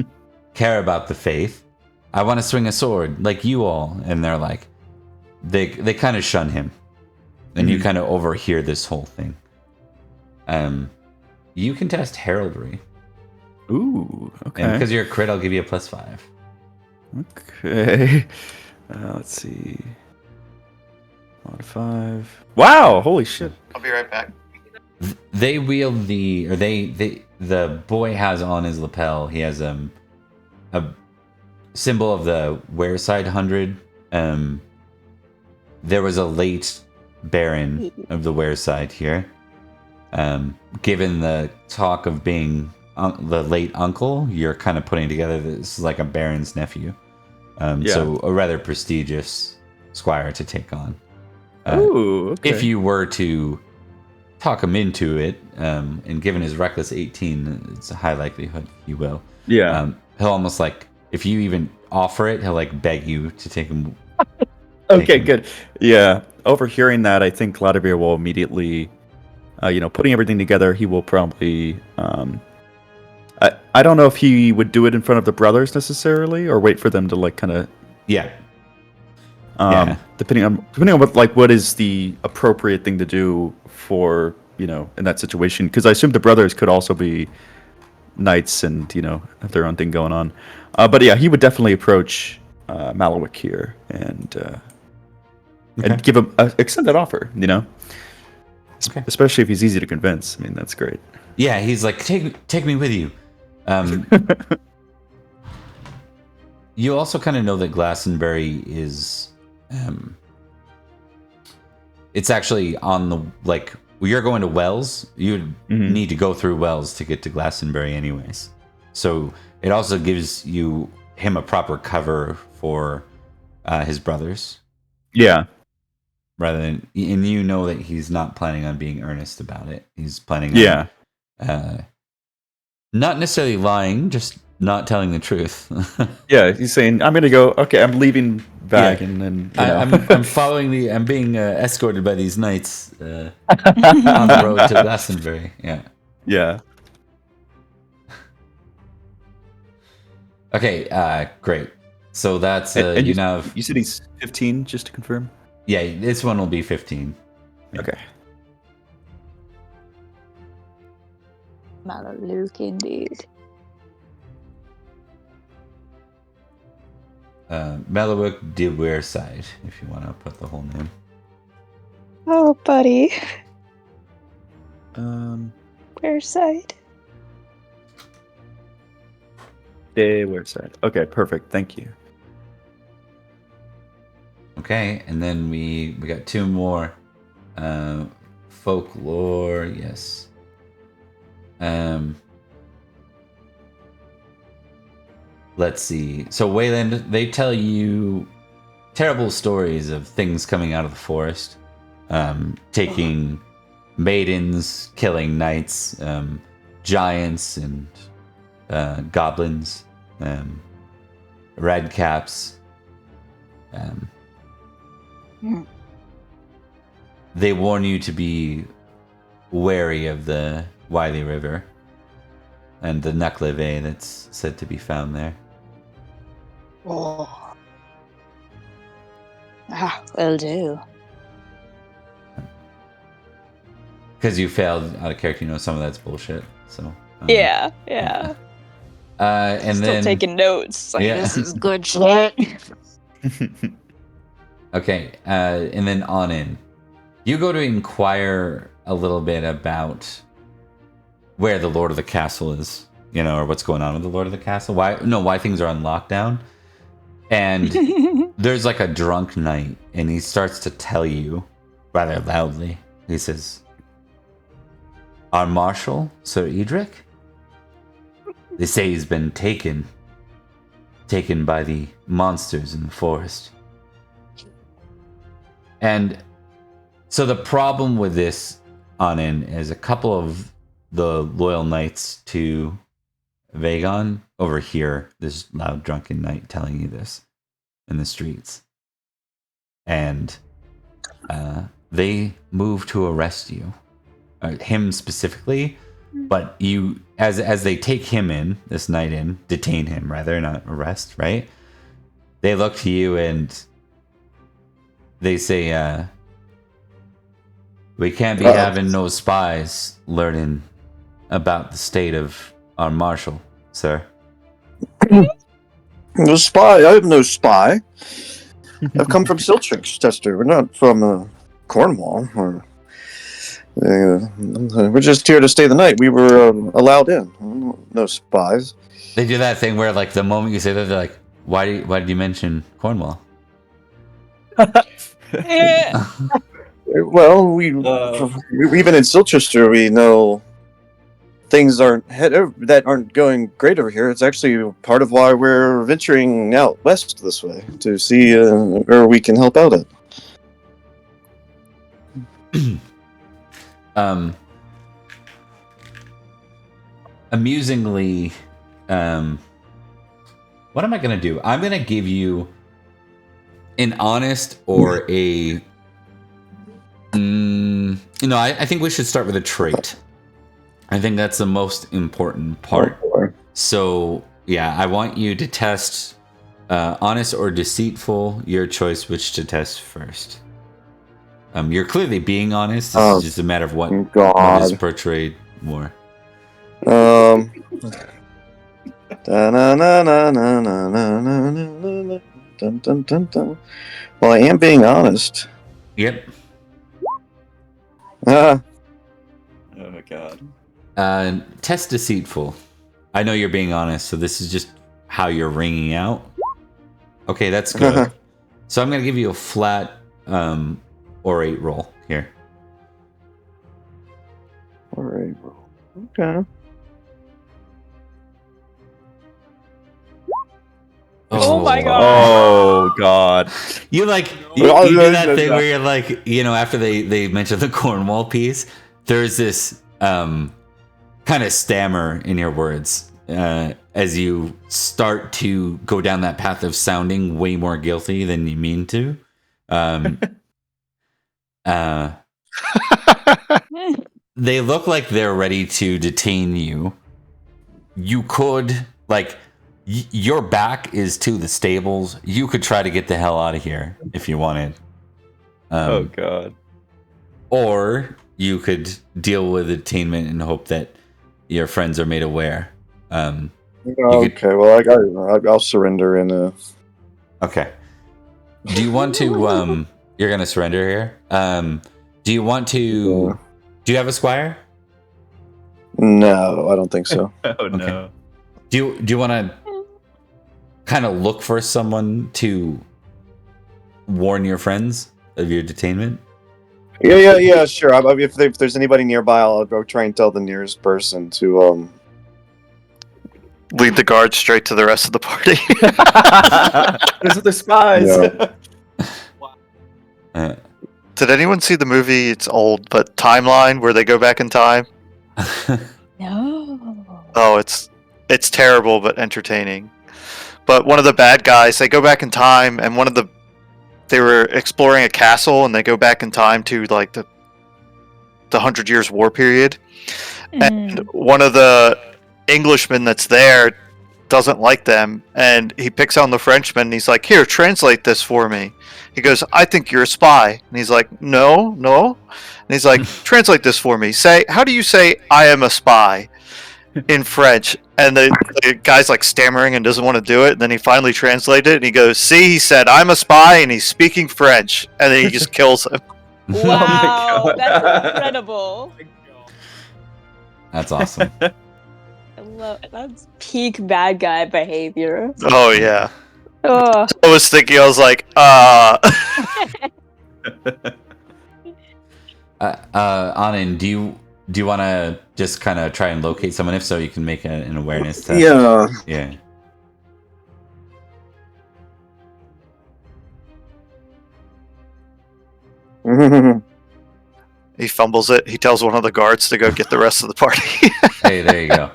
care about the faith. I want to swing a sword like you all." And they're like, they kind of shun him, and you kind of overhear this whole thing. You can test heraldry. Ooh, okay. And because you're a crit, I'll give you a +5. Okay. Let's see. Mod 5. Wow! Holy shit. I'll be right back. They wield the boy has on his lapel. He has a symbol of the Wareside 100. There was a late baron of the Wareside here. Given the talk of being the late uncle, you're kind of putting together this is like a baron's nephew. So a rather prestigious squire to take on. Ooh, okay. If you were to talk him into it, and given his reckless 18, it's a high likelihood he will. Yeah. He'll almost like, if you even offer it, he'll like beg you to take him. Okay, good. Yeah. Overhearing that, I think Vladimir will immediately, putting everything together, he will probably. I don't know if he would do it in front of the brothers necessarily, or wait for them to like kind of. Yeah. Depending on what is the appropriate thing to do for in that situation, because I assume the brothers could also be knights and have their own thing going on. But yeah, he would definitely approach Malowick here and give him extend that offer. Okay. Especially if he's easy to convince. I mean, that's great. Yeah, he's like, take me with you. You also kind of know that Glastonbury is, it's actually on the you're going to Wells. You need to go through Wells to get to Glastonbury, anyways. So it also gives him a proper cover for his brothers. Yeah. Rather than, and that he's not planning on being earnest about it. He's planning on, not necessarily lying, just not telling the truth. Yeah, he's saying, "I'm gonna go. Okay, I'm back, and then I'm following I'm being escorted by these knights on the road to Glastonbury." Yeah. Yeah. Okay. Great. So that's and you now. You said he's 15, just to confirm. Yeah, this one will be 15. Okay. Luke, indeed. Malowick de Wearside, if you want to put the whole name. Oh, buddy. Where's side? Where's side? Okay, perfect. Thank you. Okay, and then we got two more. Folklore, yes. Let's see. So Wayland, they tell you terrible stories of things coming out of the forest, taking maidens, killing knights, giants and goblins, red caps. They warn you to be wary of the Wily River and the Nucleve that's said to be found there. Oh. Ah, will do. Because you failed out of character, some of that's bullshit. So Yeah. and Still then taking notes. Like, yeah. this is good shit. Okay, and then on in. You go to inquire a little bit about where the Lord of the Castle is, or what's going on with the Lord of the Castle. Why things are on lockdown. And there's like a drunk knight, and he starts to tell you rather loudly. He says, "Our Marshal, Sir Edric? They say he's been taken by the monsters in the forest. And so the problem with this, Anin, is a couple of the loyal knights to Vagon overhear this loud drunken knight telling you this in the streets. And they move to arrest you. Him specifically, but you, as they take him in, this knight in, detain him rather, not arrest, right? They look to you and they say, we can't be having no spies learning about the state of our marshal, sir. No spy. I have no spy. I've come from Silchester. We're not from Cornwall. We're just here to stay the night. We were allowed in. No spies. They do that thing where, like, the moment you say that, they're like, why did you mention Cornwall? Well, even in Silchester, we know things that aren't going great over here. It's actually part of why we're venturing out west this way to see where we can help out at. Amusingly, what am I gonna do? I'm gonna give you an honest or a I think we should start with a trait. I think that's the most important part. So yeah, I want you to test honest or deceitful, your choice which to test first. You're clearly being honest. This is just a matter of what is portrayed more. Well, I am being honest. Yep. Oh god. Test deceitful. I know you're being honest, so this is just how you're ringing out. Okay, that's good. So I'm gonna give you a flat orate roll here. Orate roll. Okay. Oh my god. Oh god. You do that thing where you're like, after they mention the Cornwall piece, there's this kind of stammer in your words as you start to go down that path of sounding way more guilty than you mean to. They look like they're ready to detain you. You could, your back is to the stables. You could try to get the hell out of here if you wanted. Oh god. Or you could deal with detainment and hope that your friends are made aware. Okay, well, I'll surrender in. Okay. Do you want to? You're gonna surrender here. Do you want to? Do you have a squire? No, I don't think so. Oh no. Do you want to kind of look for someone to warn your friends of your detainment? Yeah, sure. If there's anybody nearby, I'll go try and tell the nearest person to Lead the guard straight to the rest of the party. Those are the spies. Yeah. Did anyone see the movie? It's old, but Timeline, where they go back in time? No. Oh, it's terrible but entertaining. But one of the bad guys, they go back in time, and they were exploring a castle, and they go back in time to like the 100 Years War period, and one of the Englishmen that's there doesn't like them, and he picks on the Frenchman, and he's like, "Here, translate this for me." He goes, "I think you're a spy." And he's like, "No, no." And he's like, "Translate this for me. How do you say I am a spy in French?" And the guy's like stammering and doesn't want to do it. And then he finally translated it, and he goes, "See, he said I'm a spy, and he's speaking French." And then he just kills him. Wow, that's incredible. That's awesome. That's peak bad guy behavior. Oh yeah. Oh. I was thinking, I was like, Anand, do you want to just kind of try and locate someone? If so, you can make an awareness test. Yeah. Yeah. He fumbles it. He tells one of the guards to go get the rest of the party. Hey, there you go.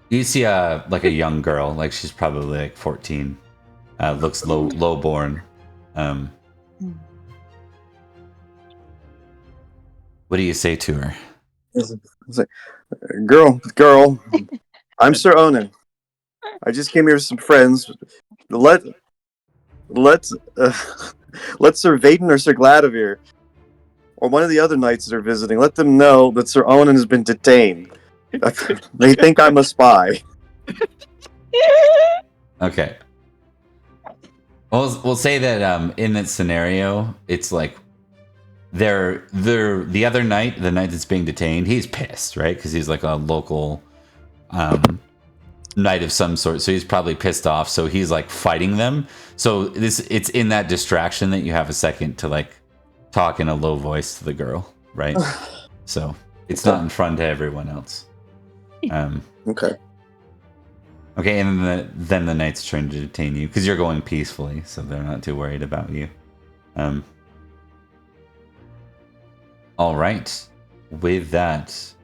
You see like a young girl, like she's probably like 14. Looks low-born. What do you say to her? It's like, girl, I'm Sir Onan. I just came here with some friends. Let Sir Vaden or Sir Gladivir, or one of the other knights that are visiting, let them know that Sir Onan has been detained. They think I'm a spy. Okay. We'll say that in that scenario, it's like they're the other knight, the knight that's being detained, he's pissed, right? Because he's like a local knight of some sort, so he's probably pissed off. So he's like fighting them. So it's in that distraction that you have a second to like talk in a low voice to the girl, right? So it's not in front of everyone else. Okay. Okay, and then the knight's trying to detain you because you're going peacefully, so they're not too worried about you. All right. With that,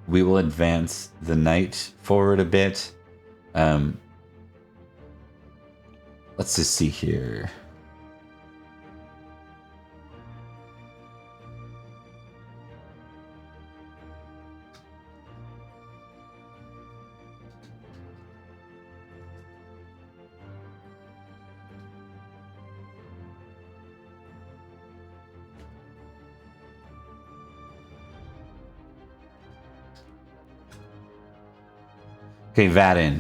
we will advance the knight forward a bit. Let's just see here. Okay, Vadin.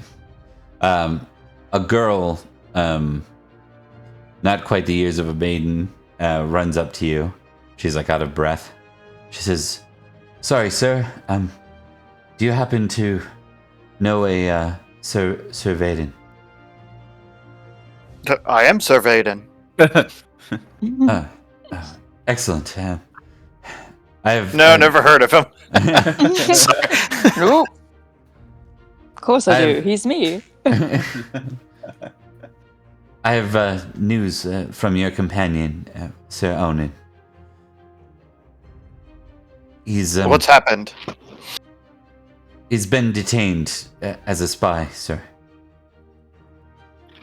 A girl, not quite the years of a maiden, runs up to you. She's like out of breath. She says, "Sorry, sir. Do you happen to know a Sir Vadin?" I am Sir Vaden. Excellent. I've never heard of him. Nope. Of course I do. I've- He's me. I have news from your companion, Sir Onan. He's What's happened? he's been detained as a spy, sir.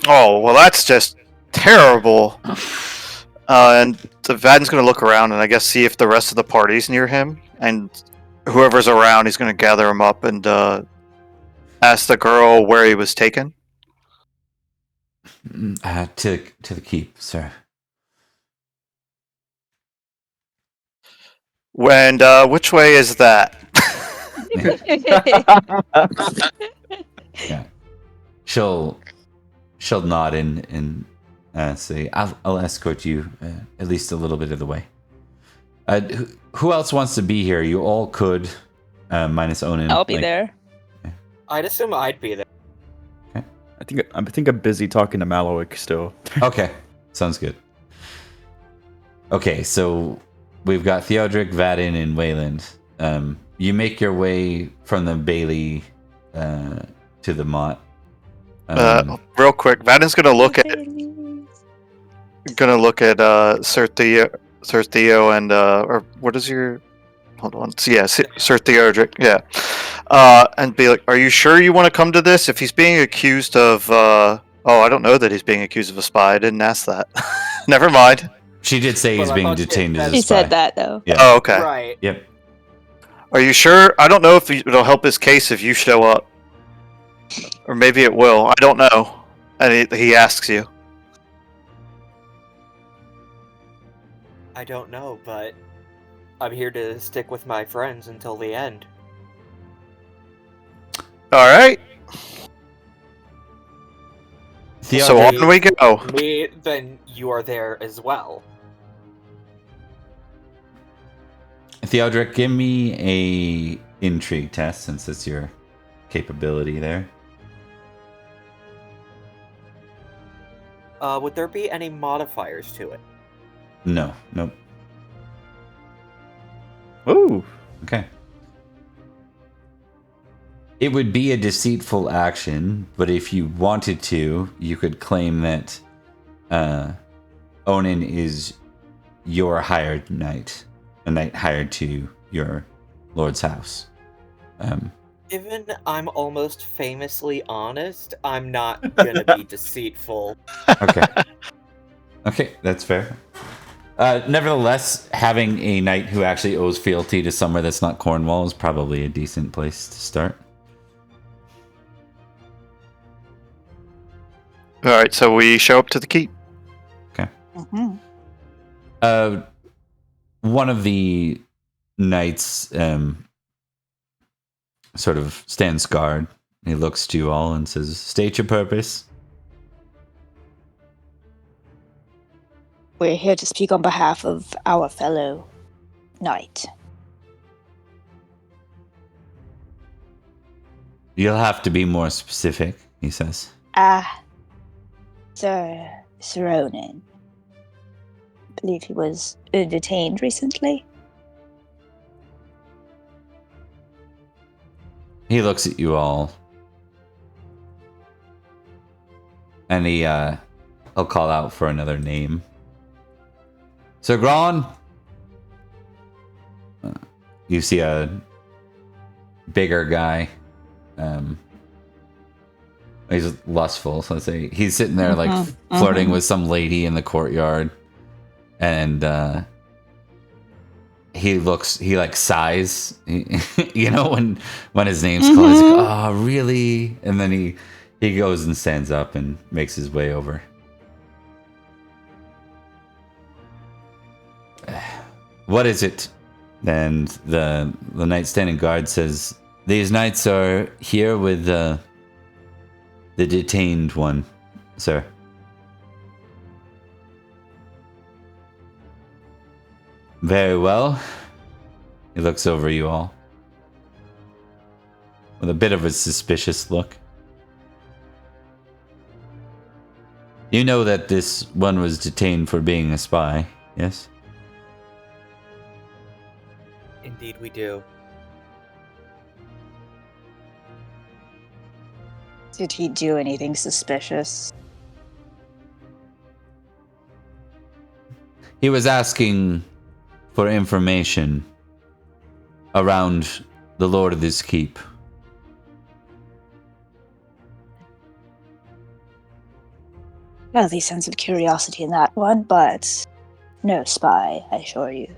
Oh, well, that's just terrible. And the Vaden's going to look around and I guess see if the rest of the party's near him. And whoever's around, he's going to gather him up and ask the girl where he was taken. To the keep, sir. And which way is that? Yeah. She'll nod and say, "I'll escort you at least a little bit of the way." Who else wants to be here? You all could, minus Onan. I'll be there. I'd assume I'd be there. I think I'm busy talking to Malowick still. Okay, sounds good. Okay, so we've got Theodric, Vadin, and Wayland. You make your way from the Bailey to the Mott. Real quick, Vaden's going to look at Sir Theo and or what is your? Hold on. So yeah, Sir Theodric. Yeah. And be like, "Are you sure you want to come to this? If he's being accused of, I don't know that he's being accused of a spy. I didn't ask that. Never mind." She did say he's Well, I being thought she detained as a He spy. said that though. Yeah. Oh, okay. Right. Yep. Are you sure? I don't know if it'll help his case if you show up. Or maybe it will. I don't know. And he asks you. I don't know, but I'm here to stick with my friends until the end. Alright. So Theodric, on we go. Me, then you are there as well. Theodric, give me a intrigue test since it's your capability there. Would there be any modifiers to it? No, nope. Ooh. Okay. It would be a deceitful action, but if you wanted to, you could claim that Onin is your hired knight, a knight hired to your lord's house. Given I'm almost famously honest, I'm not gonna be deceitful. Okay. Okay, that's fair. Nevertheless, having a knight who actually owes fealty to somewhere that's not Cornwall is probably a decent place to start. Alright, so we show up to the keep. Mm-hmm. One of the knights sort of stands guard. He looks to you all and says, "State your purpose." We're here to speak on behalf of our fellow knight. You'll have to be more specific, he says. Sir Ronan. I believe he was detained recently. He looks at you all. And he'll call out for another name. Sir Gron. You see a bigger guy. He's lustful, so let's say he's sitting there like flirting with some lady in the courtyard, and he like sighs, you know, when his name's called, he's like, "Oh, really?" And then he goes and stands up and makes his way over. What is it? And the knight standing guard says, "These knights are here with the detained one, sir." Very well. He looks over you all with a bit of a suspicious look. You know that this one was detained for being a spy, yes? Indeed we do. Did he do anything suspicious? He was asking for information around the lord of this keep. Healthy sense of curiosity in that one, but no spy, I assure you.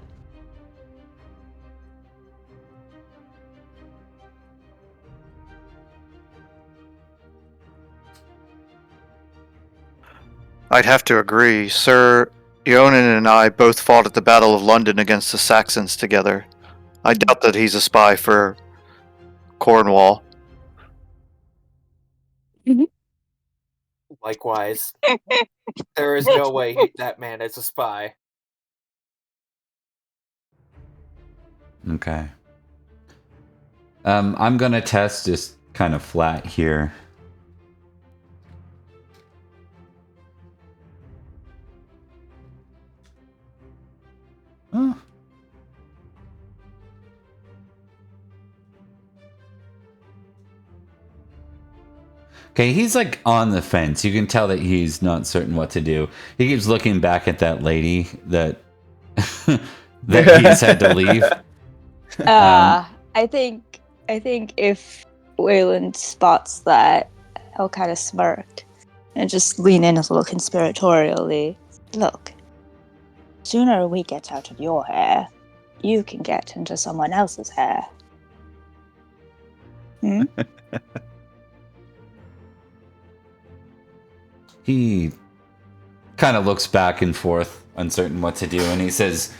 I'd have to agree. Sir Ionin and I both fought at the Battle of London against the Saxons together. I doubt that he's a spy for Cornwall. Likewise. There is no way that man is a spy. Okay. I'm gonna test just kind of flat here. Huh. Okay, he's like on the fence. You can tell that he's not certain what to do. He keeps looking back at that lady that that he's had to leave. I think if Wayland spots that, he'll kind of smirk and just lean in a little conspiratorially. Look, sooner we get out of your hair, you can get into someone else's hair. Hmm? He kind of looks back and forth, uncertain what to do, and he says,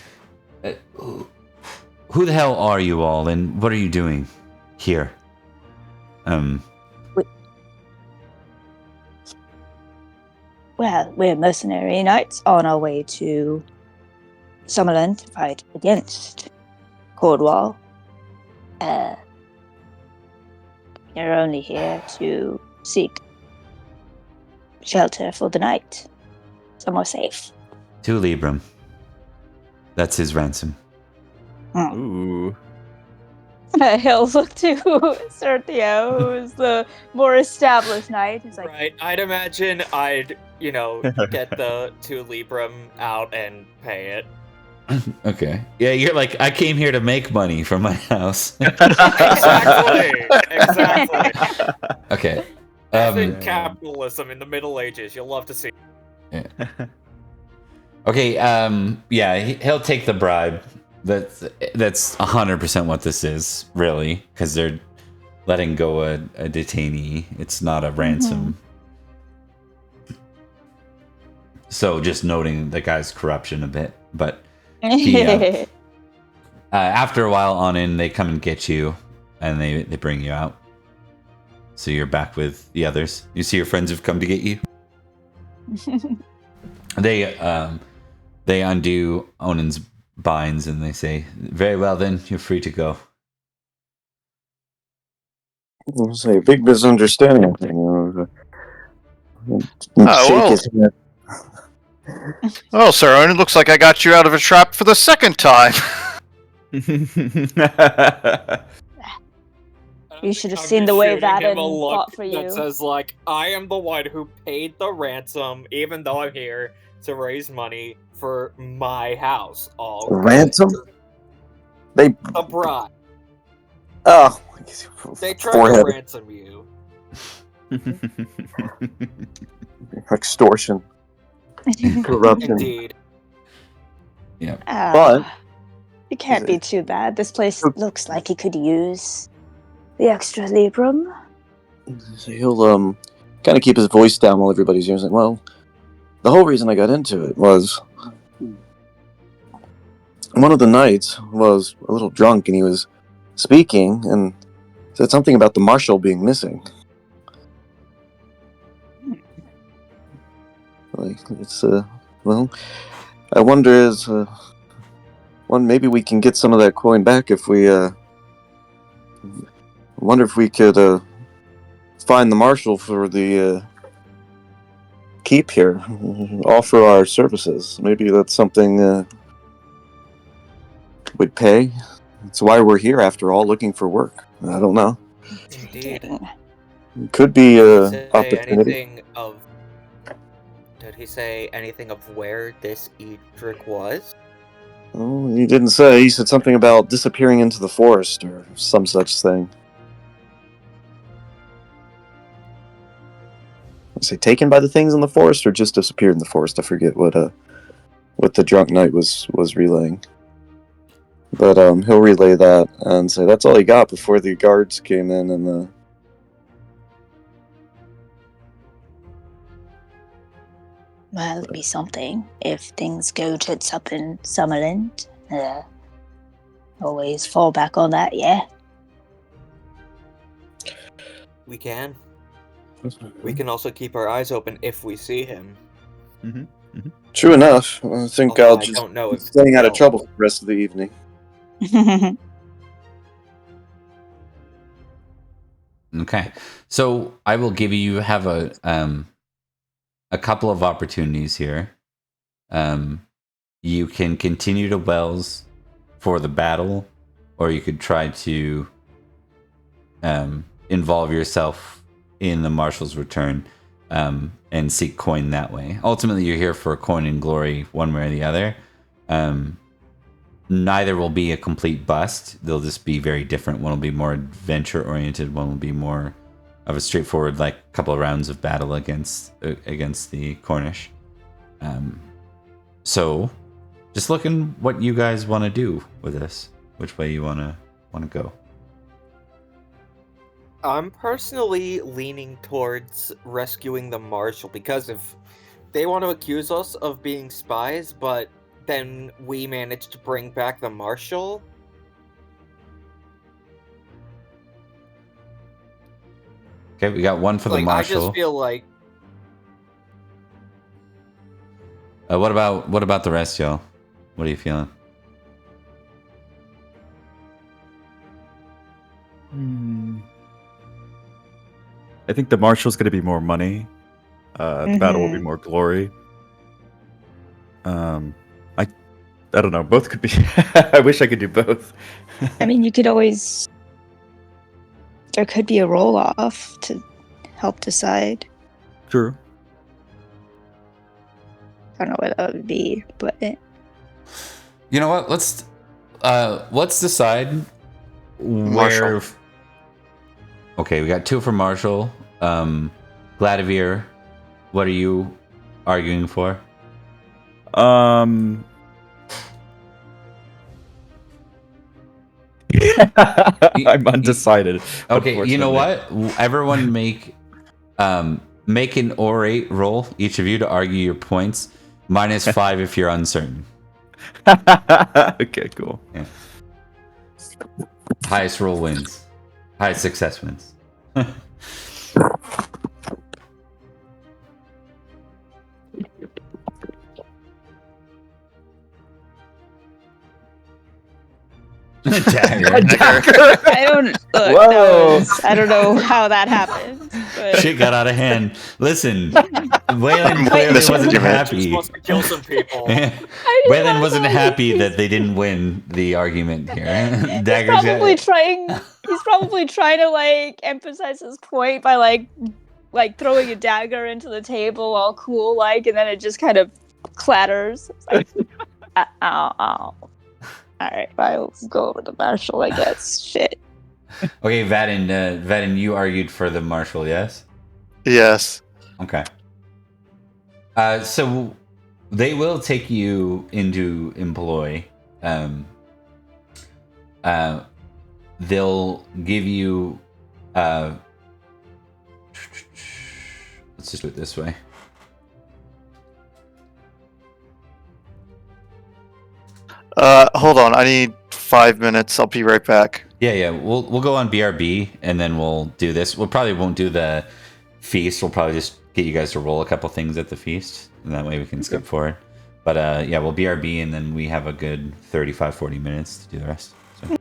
"Who the hell are you all, and what are you doing here?" Well, we're mercenary knights on our way to Summerland to fight against Cordwall. We're only here to seek shelter for the night, somewhere safe. 2 Libram. That's his ransom. Ooh. He'll look to Serthio, who's the more established knight. He's like, Right, I'd imagine I'd, get the 2 Libram out and pay it. Okay. Yeah, you're like, I came here to make money from my house. Exactly! Okay. As in capitalism in the Middle Ages, you'll love to see. Yeah. Okay, yeah, he'll take the bribe. That's 100% what this is, really, because they're letting go a detainee. It's not a ransom. So just noting the guy's corruption a bit, but he, after a while on in, they come and get you, and they bring you out. So you're back with the others. You see your friends have come to get you. They undo Onan's binds and they say, "Very well, then you're free to go." It's a big misunderstanding. Well, sir, it looks like I got you out of a trap for the second time. You should have I'm seen just the way shooting him Vaden a look fought for you. that says, I am the one who paid the ransom, even though I'm here to raise money for my house. All Ransom? They. A bribe. Oh. They tried to ransom you. Extortion. Corruption. Indeed. Yeah. But it can't be too bad. This place looks like it could use the extra Libram. So he'll kind of keep his voice down while everybody's using it. Well, the whole reason I got into it was one of the knights was a little drunk and he was speaking and said something about the marshal being missing. Like, it's well, I wonder maybe we can get some of that coin back if we wonder if we could find the marshal for the keep here, offer our services. Maybe that's something we'd pay. That's why we're here after all, looking for work. I don't know. Indeed. Could be opportunity. Did he say anything of where this Edric was? Oh, he didn't say. He said something about disappearing into the forest or some such thing. Was he taken by the things in the forest or just disappeared in the forest? I forget what the drunk knight was relaying. But he'll relay that and say that's all he got before the guards came in and Well, it'll be something if things go tits up in Summerland. Always fall back on that, yeah? We can. We can also keep our eyes open if we see him. True enough. I think Although I'll I just don't know if staying out of trouble for the rest of the evening. Okay, so I will give you have a couple of opportunities here. You can continue to Wells for the battle, or you could try to involve yourself in the Marshal's return and seek coin that way. Ultimately, you're here for coin and glory, one way or the other. Neither will be a complete bust. They'll just be very different. One will be more adventure oriented. One will be more of a straightforward, like, couple of rounds of battle against the Cornish. So, just looking what you guys want to do with this. Which way you want to go. I'm personally leaning towards rescuing the Marshal, because if they want to accuse us of being spies, but then we managed to bring back the Marshal, Okay, we got one for the like, I just marshal. feel like What about the rest, y'all? What are you feeling? I think the marshal's going to be more money. The battle will be more glory. I don't know. Both could be. I wish I could do both. I mean, you could always. There could be a roll off to help decide. True. I don't know what that would be, but You know what? Let's decide where. Marshall. Okay, we got 2 for Marshall. Gladivir, what are you arguing for? I'm undecided. Okay, you know unfortunately. what? Everyone make an orate roll, each of you, to argue your points. -5 if you're uncertain. Okay, cool. Yeah. Highest roll wins. Highest success wins. Dagger. I don't. Look, I don't know how that happened. But Shit got out of hand. Listen, Waylon clearly This wasn't argument. you're happy. supposed to kill some people. Waylon wasn't happy that they didn't win the argument here. Dagger's probably trying. He's probably trying to like emphasize his point by like throwing a dagger into the table, all cool like, and then it just kind of clatters. It's like, ow, ow. All right, I'll go over to Marshall, I guess. Shit. Okay, Vadin, you argued for the marshal, yes? Yes. Okay. So they will take you into employ. They'll give you. Let's just do it this way. Hold on. I need 5 minutes. I'll be right back. Yeah. We'll go on BRB and then we'll do this. We'll probably won't do the feast. We'll probably just get you guys to roll a couple things at the feast, and that way we can skip forward. But yeah, we'll BRB and then we have a good 35-40 minutes to do the rest. So.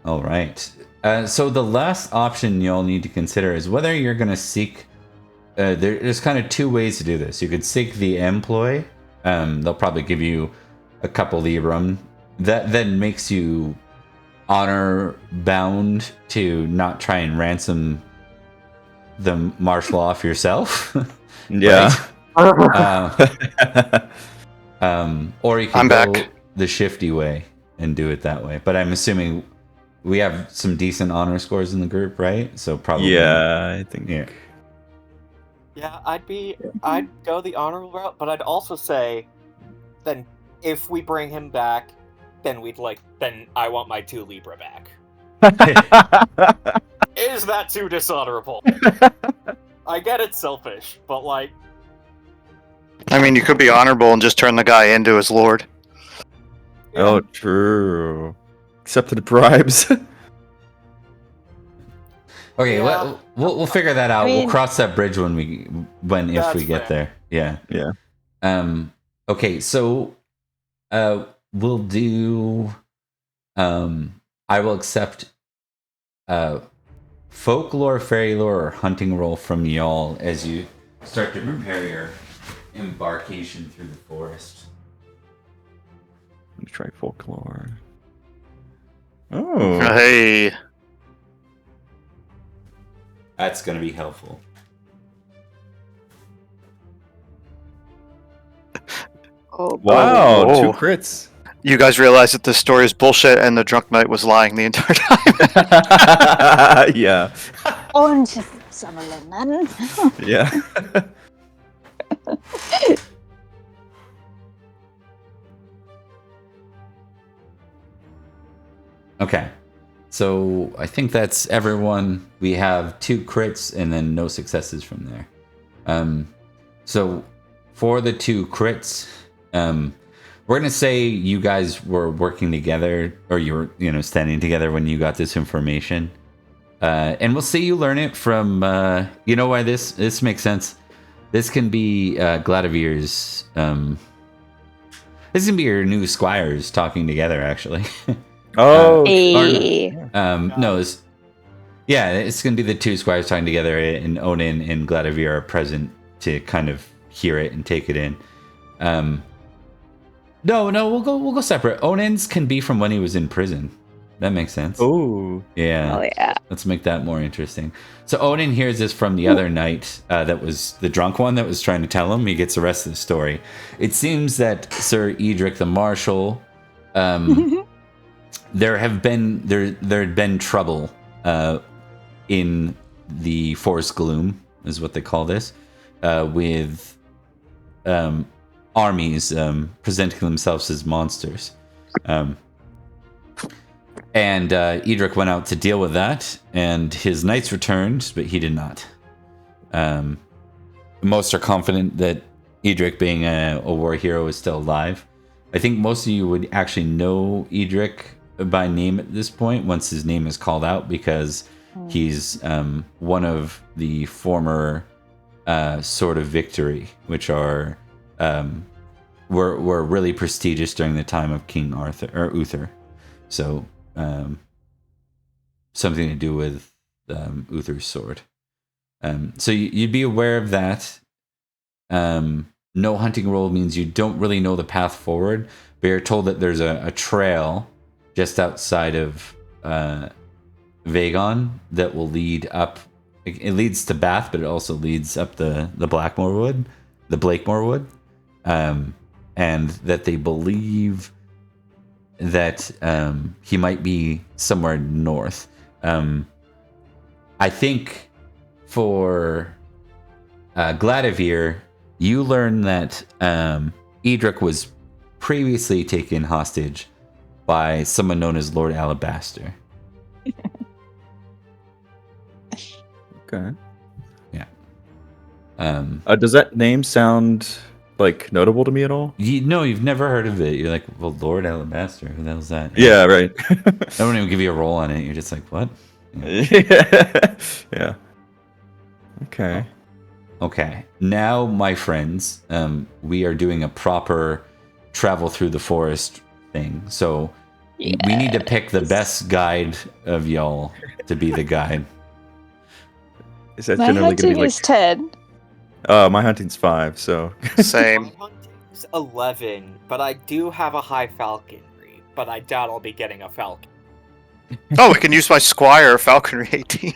All right. So the last option you'll need to consider is whether you're going to seek. There's kind of two ways to do this. You could seek the employ. They'll probably give you a couple librum. That then makes you honor bound to not try and ransom the marshal off yourself. Yeah. Or you can I'm go back. the shifty way and do it that way. But I'm assuming we have some decent honor scores in the group, right? So probably. Yeah, I think. Yeah. Yeah, I'd go the honorable route, but I'd also say, then if we bring him back, then I want my 2 Libra back. Is that too dishonorable? I get it's selfish, but like, I mean, you could be honorable and just turn the guy into his lord. yeah. Oh, true. Accepted bribes. Okay, Yeah. we'll figure that out. I mean- We'll cross that bridge if That's we get fair. there. Yeah. Yeah. Okay, so we'll do I will accept folklore, fairy lore, or hunting roll from y'all as you start to prepare your embarkation through the forest. Let me try folklore. Oh. Hey, That's gonna be helpful. Oh, Wow, Whoa. 2 crits. you guys realize that this story is bullshit and the drunk knight was lying the entire time? Yeah. orange summer lemon. Yeah. Okay. So I think that's everyone. We have 2 crits and then no successes from there. So for the 2 crits, we're gonna say you guys were working together, or you were, standing together when you got this information. And we'll see you learn it from. You know why this makes sense. This can be Gladivir's. This can be your new squires talking together, actually. Oh. Hey. No, it's gonna be the 2 squires talking together, and Onin and Gladivir are present to kind of hear it and take it in. No, we'll go separate. Onin's can be from when he was in prison. That makes sense. Oh. Yeah. Oh yeah. Let's make that more interesting. So Onin hears this from the other knight that was the drunk one that was trying to tell him. He gets the rest of the story. It seems that Sir Edric the Marshal, there had been trouble in the forest gloom, is what they call this, with armies presenting themselves as monsters. And Edric went out to deal with that, and his knights returned, but he did not. Most are confident that Edric, being a war hero, is still alive. I think most of you would actually know Edric by name at this point, once his name is called out, because he's one of the former Sword of Victory, which are were really prestigious during the time of King Arthur or Uther. So something to do with Uther's sword. So you'd be aware of that. No hunting roll means you don't really know the path forward, but you're told that there's a trail just outside of Vagon that will lead up. It leads to Bath, but it also leads up the Blakemore Wood, and that they believe that he might be somewhere north. I think for Gladivir, you learn that Edric was previously taken hostage by someone known as Lord Alabaster. Okay. Yeah. Does that name sound like notable to me at all? You've never heard of it. You're like, well, Lord Alabaster, who the hell's that? Yeah, right. I don't even give you a roll on it. You're just like, what? Yeah. Okay. Okay. Now, my friends, we are doing a proper travel through the forest thing. So We need to pick the best guide of y'all to be the guide. Is that My generally going to hunting be like? is 10. My hunting's 5, so. Same. My hunting's 11, but I do have a high falconry, but I doubt I'll be getting a falcon. Oh, we can use my Squire Falconry 18.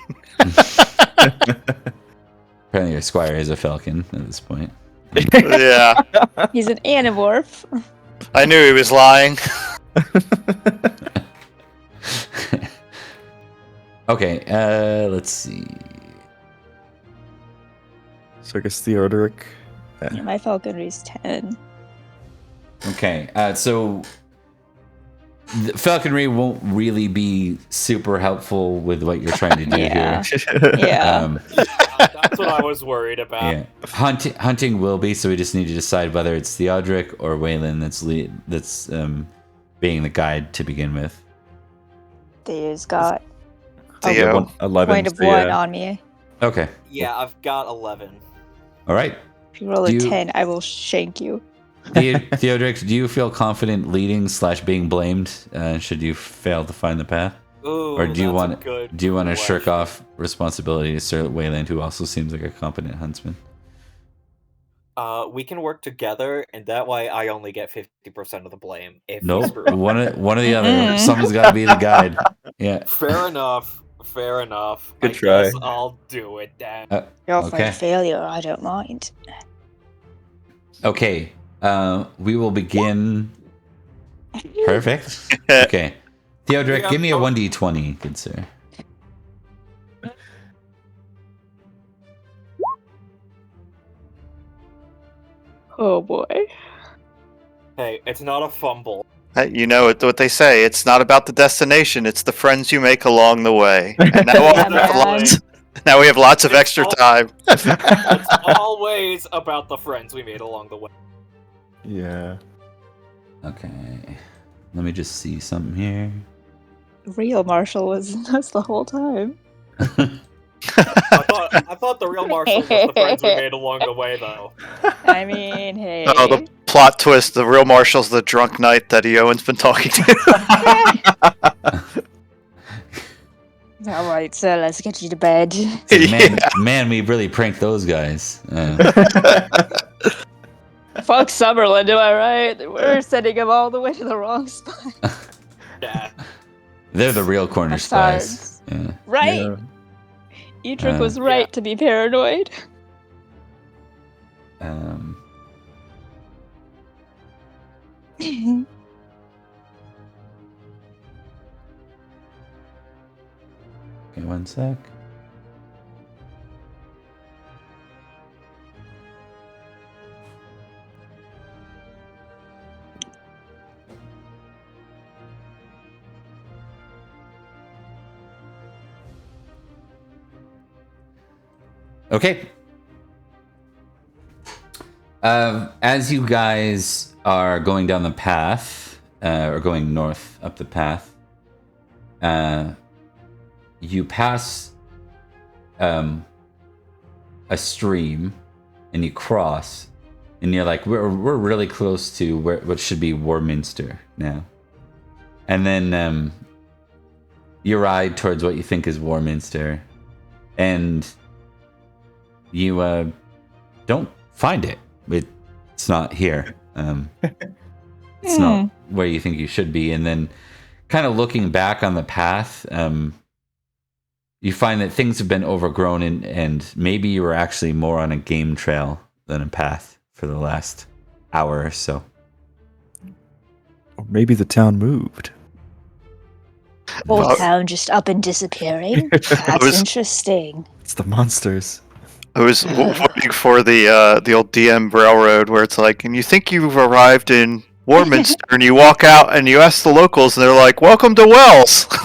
Apparently, your squire is a falcon at this point. Yeah, He's an animorph. I knew he was lying. Okay, let's see. So I guess Theodoric. Yeah, my falconry is 10. Okay, so the falconry won't really be super helpful with what you're trying to do Yeah. here. Yeah. That's what I was worried about. Yeah, hunting will be. So we just need to decide whether it's Theodoric or Waylon that's being the guide to begin with. Theo's got Theo. 11. point of 1 on me. Okay. Yeah, I've got 11. All right. If you roll a Do you- 10, I will shank you. Theodoric, do you feel confident leading / being blamed? Should you fail to find the path? Ooh, Or do you that's a want good to shirk question. off responsibility to Sir Wayland, who also seems like a competent huntsman? We can work together, and that way I only get 50% of the blame. If we Nope. screw up. One or the other. Mm-mm. Someone's got to be the guide. Yeah. Fair enough. Fair enough. Good I try. guess I'll do it then. You're for Okay. failure, I don't mind. Okay. We will begin. Perfect. Okay. Theodoric, Yeah, give me a oh. 1d20, good sir. Oh boy. Hey, it's not a fumble. You know what they say. It's not about the destination. It's the friends you make along the way. And now, Yeah, we have man. now we have lots of extra time. It's always about the friends we made along the way. Yeah. Okay. Let me just see something here. Real Marshall was us the whole time. I thought the real Marshall was the friends we made along the way, though. I mean, hey. Oh, the plot twist: the real Marshall's the drunk knight that Eowyn's been talking to. Alright, so let's get you to bed. Man, we really pranked those guys. Fuck Summerlin, am I right? We're sending him all the way to the wrong spot. Yeah. They're the real corner spies. Yeah. Right? Yeah. Etrick was right Yeah. to be paranoid. Okay, one sec. Okay. As you guys are going down the path, or going north up the path, you pass a stream, and you cross, and you're like, we're really close to what should be Warminster now, and then you ride towards what you think is Warminster, and you don't find it. It's not here. It's not where you think you should be. And then kind of looking back on the path, you find that things have been overgrown and maybe you were actually more on a game trail than a path for the last hour or so. Or maybe the town moved. Whole Well- town just up and disappearing? That's was- interesting. It's the monsters. I was waiting for the old DM railroad where it's like, and you think you've arrived in Warminster, and you walk out and you ask the locals, and they're like, "Welcome to Wells." So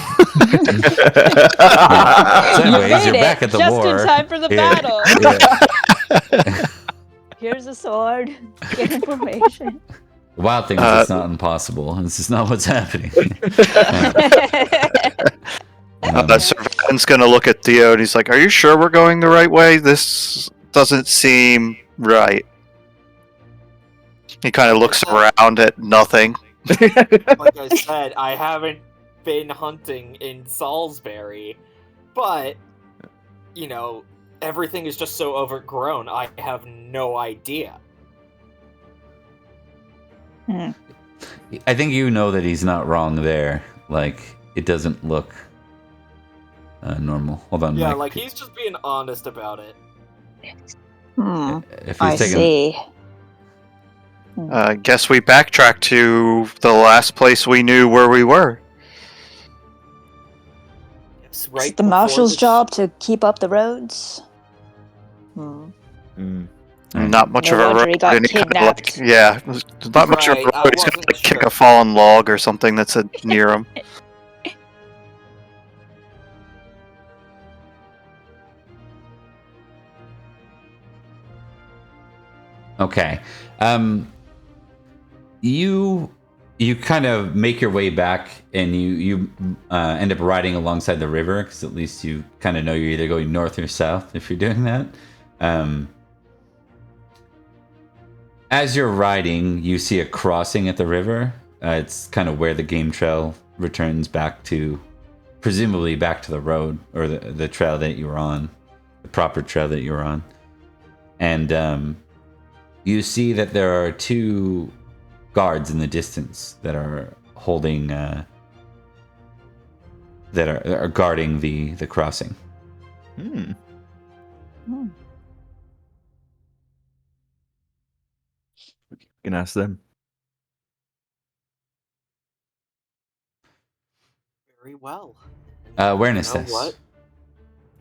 anyways, you're made back it, at the just war. in time for the Yeah. battle. Yeah. Here's a sword. Get information. The wild thing is it's not impossible. This is not what's happening. Sir Valen's gonna look at Theo, and he's like, "Are you sure we're going the right way? This doesn't seem right." He kind of looks around at nothing. Like I said, I haven't been hunting in Salisbury, but, you know, everything is just so overgrown, I have no idea. I think you know that he's not wrong there. Like, it doesn't look normal. Hold on, Yeah, Mike. like, he's just being honest about it. If I he's taking, see. Guess we backtrack to the last place we knew where we were. It's Is right it the before marshal's this- job to keep up the roads? Not much No of a wonder road. he got and he kinda, kidnapped. yeah, there's not much of a Right, road. I He's gonna wasn't kick sure. a fallen log or something that's near him. okay. You kind of make your way back, and you end up riding alongside the river, because at least you kind of know you're either going north or south if you're doing that. As you're riding, you see a crossing at the river. It's kind of where the game trail returns back to, presumably back to the road, or the trail that you were on, the proper trail that you were on. And you see that there are two guards in the distance that are holding, that are guarding the crossing. You can ask them. Very well. Awareness You know test. what?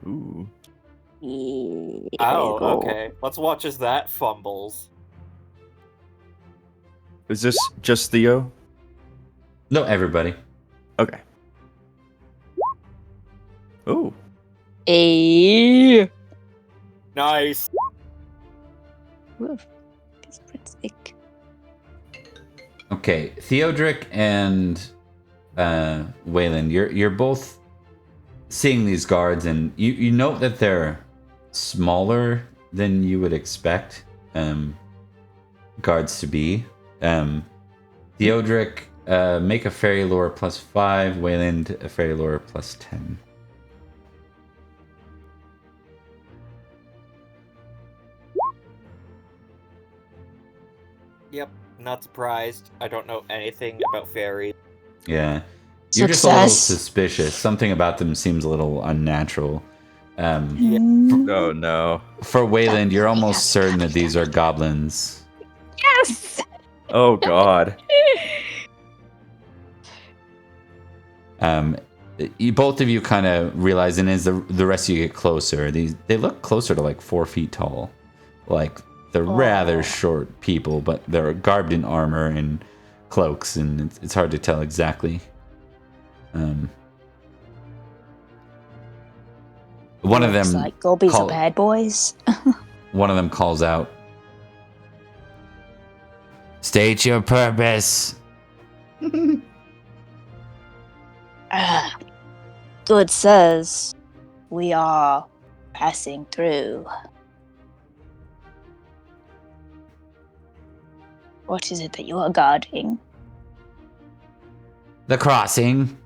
Ooh. Oh, okay. Let's watch as that fumbles. Is this just Theo? No, everybody. Okay. Oh. Nice. Oof. It's pretty sick. Okay, Theodric and Wayland, you're both seeing these guards, and you note that they're smaller than you would expect guards to be. Theodric, make a fairy lore +5. Wayland, a fairy lore +10. Yep, not surprised. I don't know anything about fairies. Yeah. You're just a little Success. suspicious. Something about them seems a little unnatural. Oh no. For Wayland, you're almost certain that these are goblins. Yes! Oh god. Both of you kind of realize, and as the rest of you get closer, they look closer to like 4 feet tall. Like, they're rather short people, but they're garbed in armor and cloaks, and it's hard to tell exactly. One of Looks them like Gobbies are bad boys. One of them calls out, "State your purpose." Good sirs, we are passing through. What is it that you are guarding? The crossing.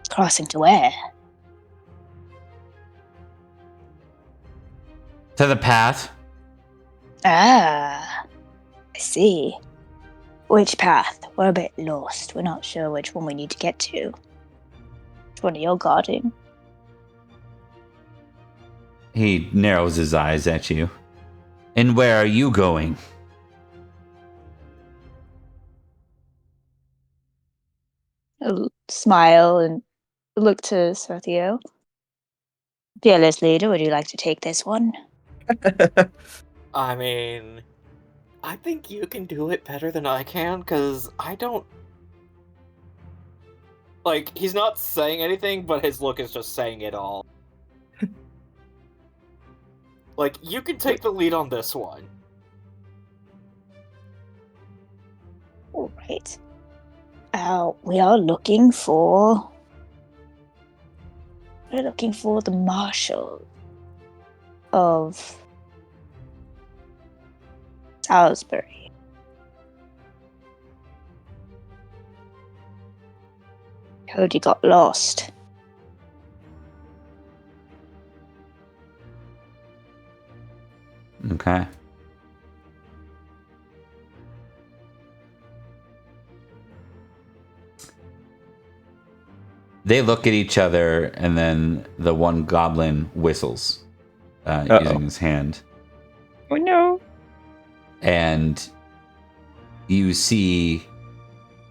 Crossing to where? To the path. I see. Which path? We're a bit lost. We're not sure which one we need to get to. Which one are you guarding? He narrows his eyes at you. And where are you going? I'll smile and look to Sir Theo. Fearless leader, would you like to take this one? I mean, I think you can do it better than I can, because I don't... Like, he's not saying anything, but his look is just saying it all. Like, you can take the lead on this one. Alright. We are looking for... We're looking for the Marshal of Salisbury. Heard he got lost. Okay. They look at each other, and then the one goblin whistles, using his hand. Oh no. And you see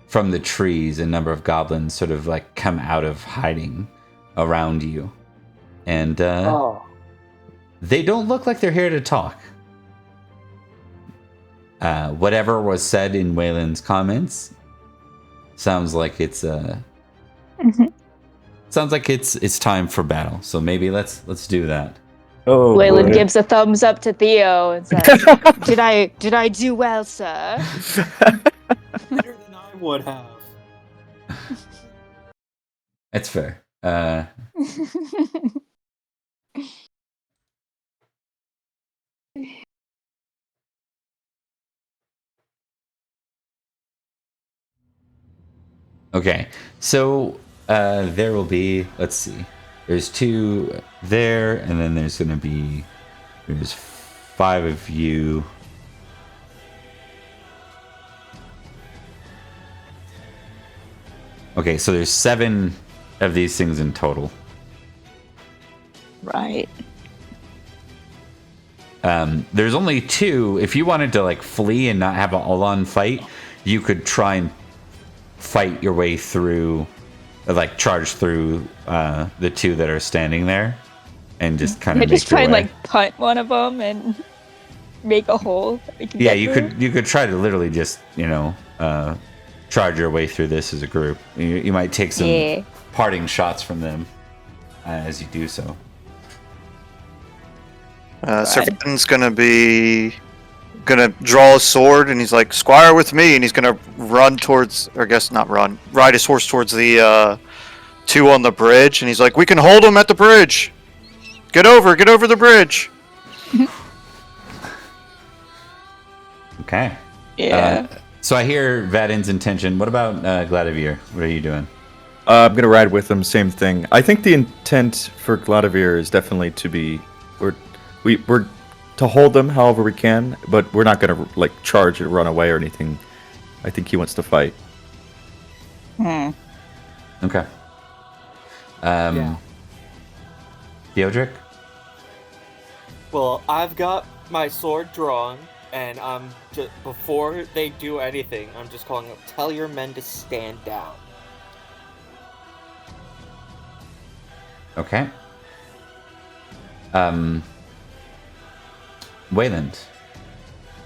from the trees a number of goblins sort of like come out of hiding around you. And they don't look like they're here to talk. Whatever was said in Waylon's comments sounds like it's sounds like it's time for battle. So maybe let's do that. Oh, Waylon boy. gives a thumbs up to Theo and says, "Did I do well, sir?" Better than I would have. That's fair. Okay, so there will be, let's see, there's 2 there, and then there's going to be, there's 5 of you. Okay, so there's 7 of these things in total. Right. There's only 2. If you wanted to like flee and not have an all-on fight, you could try and fight your way through, like charge through the 2 that are standing there, and just kind of Just make your try and way. like punt one of them and make a hole. That we can Yeah, get you could try to literally just charge your way through this as a group. You might take some Yeah. parting shots from them as you do so. Sir Fenton's gonna draw a sword, and he's like, "Squire with me," and he's gonna run towards, or I guess not run, ride his horse towards the 2 on the bridge, and he's like, "We can hold him at the bridge. Get over the bridge." Okay. Yeah. So I hear Vadin's intention. What about Gladivir? What are you doing? I'm gonna ride with them. Same thing. I think the intent for Gladivir is definitely to be we're to hold them however we can, but we're not gonna like charge and run away or anything. I think he wants to fight. Okay. Theodric? Well, I've got my sword drawn, and I'm just before they do anything, I'm just calling up. Tell your men to stand down. Okay. Wayland.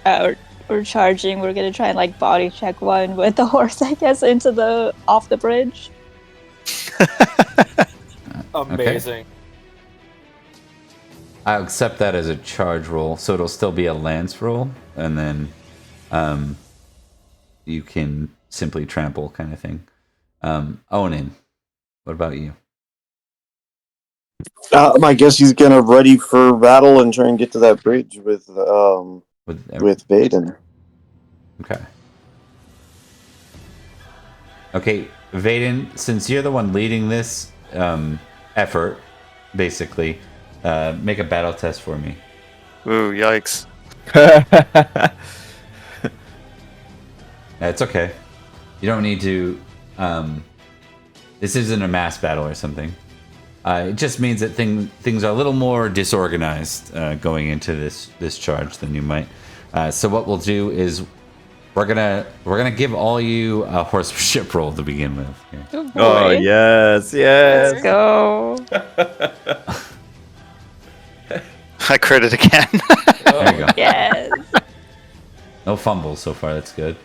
We're charging. We're gonna try and like body check one with the horse, I guess, into the off the bridge. Amazing. I'll accept that as a charge roll, so it'll still be a lance roll, and then you can simply trample kind of thing. Onin, what about you? I guess he's gonna ready for battle and try and get to that bridge with Vaden. Okay. Okay, Vaden, since you're the one leading this effort, basically, make a battle test for me. Ooh, yikes. It's okay. You don't need to. This isn't a mass battle or something. It just means that things are a little more disorganized going into this charge than you might. So what we'll do is we're gonna give all you a horsemanship roll to begin with. Here. Oh yes, yes. Let's go. I crit it again. There you go. Yes. No fumbles so far. That's good.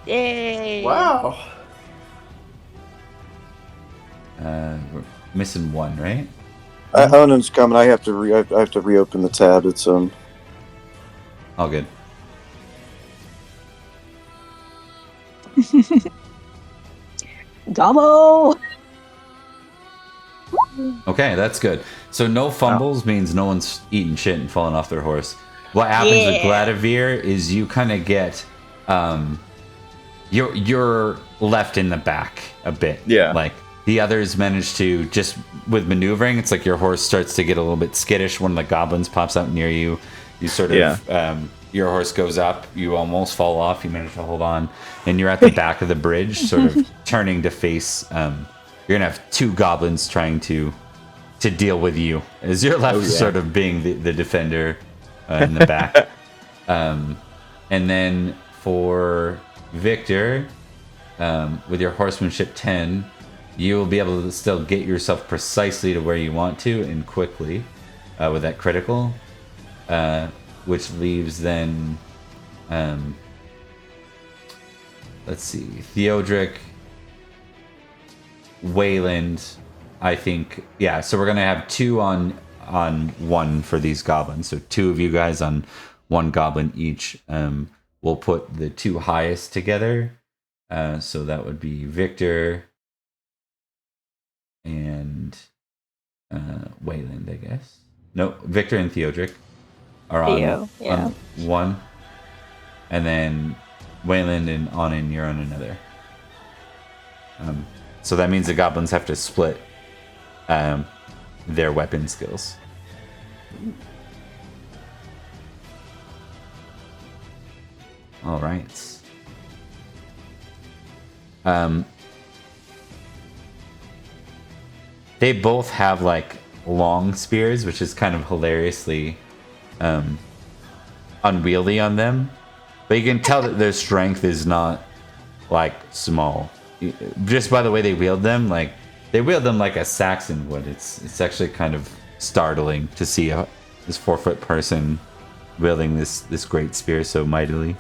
Yay. Wow. We're missing 1, right? Onan's coming. I have to reopen the tab. It's All good. Gobble. Okay, that's good. So no fumbles means no one's eating shit and falling off their horse. What happens with Yeah. Gladivir is you kind of get you're left in the back a bit. Yeah. Like the others manage to just with maneuvering. It's like your horse starts to get a little bit skittish. One of the goblins pops out near you. You sort of your horse goes up. You almost fall off. You manage to hold on, and you're at the back of the bridge, sort of turning to face. You're gonna have two goblins trying to deal with you as you're left sort of being the defender in the back. And then for Victor, with your horsemanship 10, you will be able to still get yourself precisely to where you want to and quickly with that critical, which leaves then, let's see, Theodric, Wayland, I think, yeah, so we're going to have 2 on 1 for these goblins. So 2 of you guys on 1 goblin each. We'll put the 2 highest together. So that would be Victor and Wayland, I guess. No, Victor and Theodric are on 1. And then Wayland and Anin, you're on another. So that means the goblins have to split their weapon skills. All right. They both have like long spears, which is kind of hilariously unwieldy on them. But you can tell that their strength is not like small. Just by the way they wield them, like they wield them like a Saxon would. It's actually kind of startling to see this 4-foot person wielding this great spear so mightily.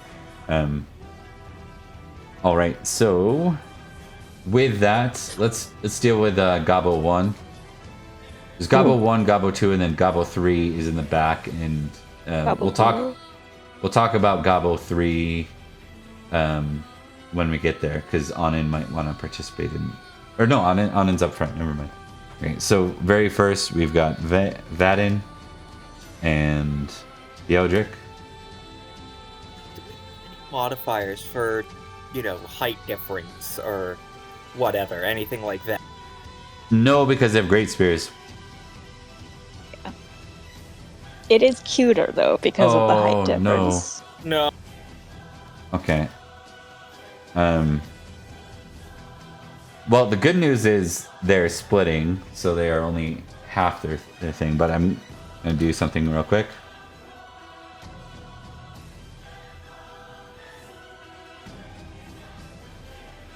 All right, so with that, let's deal with Gabo 1. There's Gabo 1, Gabo 2, and then Gabo 3 is in the back, and we'll talk about Gabo 3 when we get there, because Anin might want to participate in, or no, Anin's up front. Never mind. Okay, so very first we've got Vadin and Theodric. Modifiers for, height difference or whatever, anything like that. No, because they have great spears. Yeah. It is cuter though because of the height difference. No. Okay. Well, the good news is they're splitting, so they are only half their thing, but I'm going to do something real quick.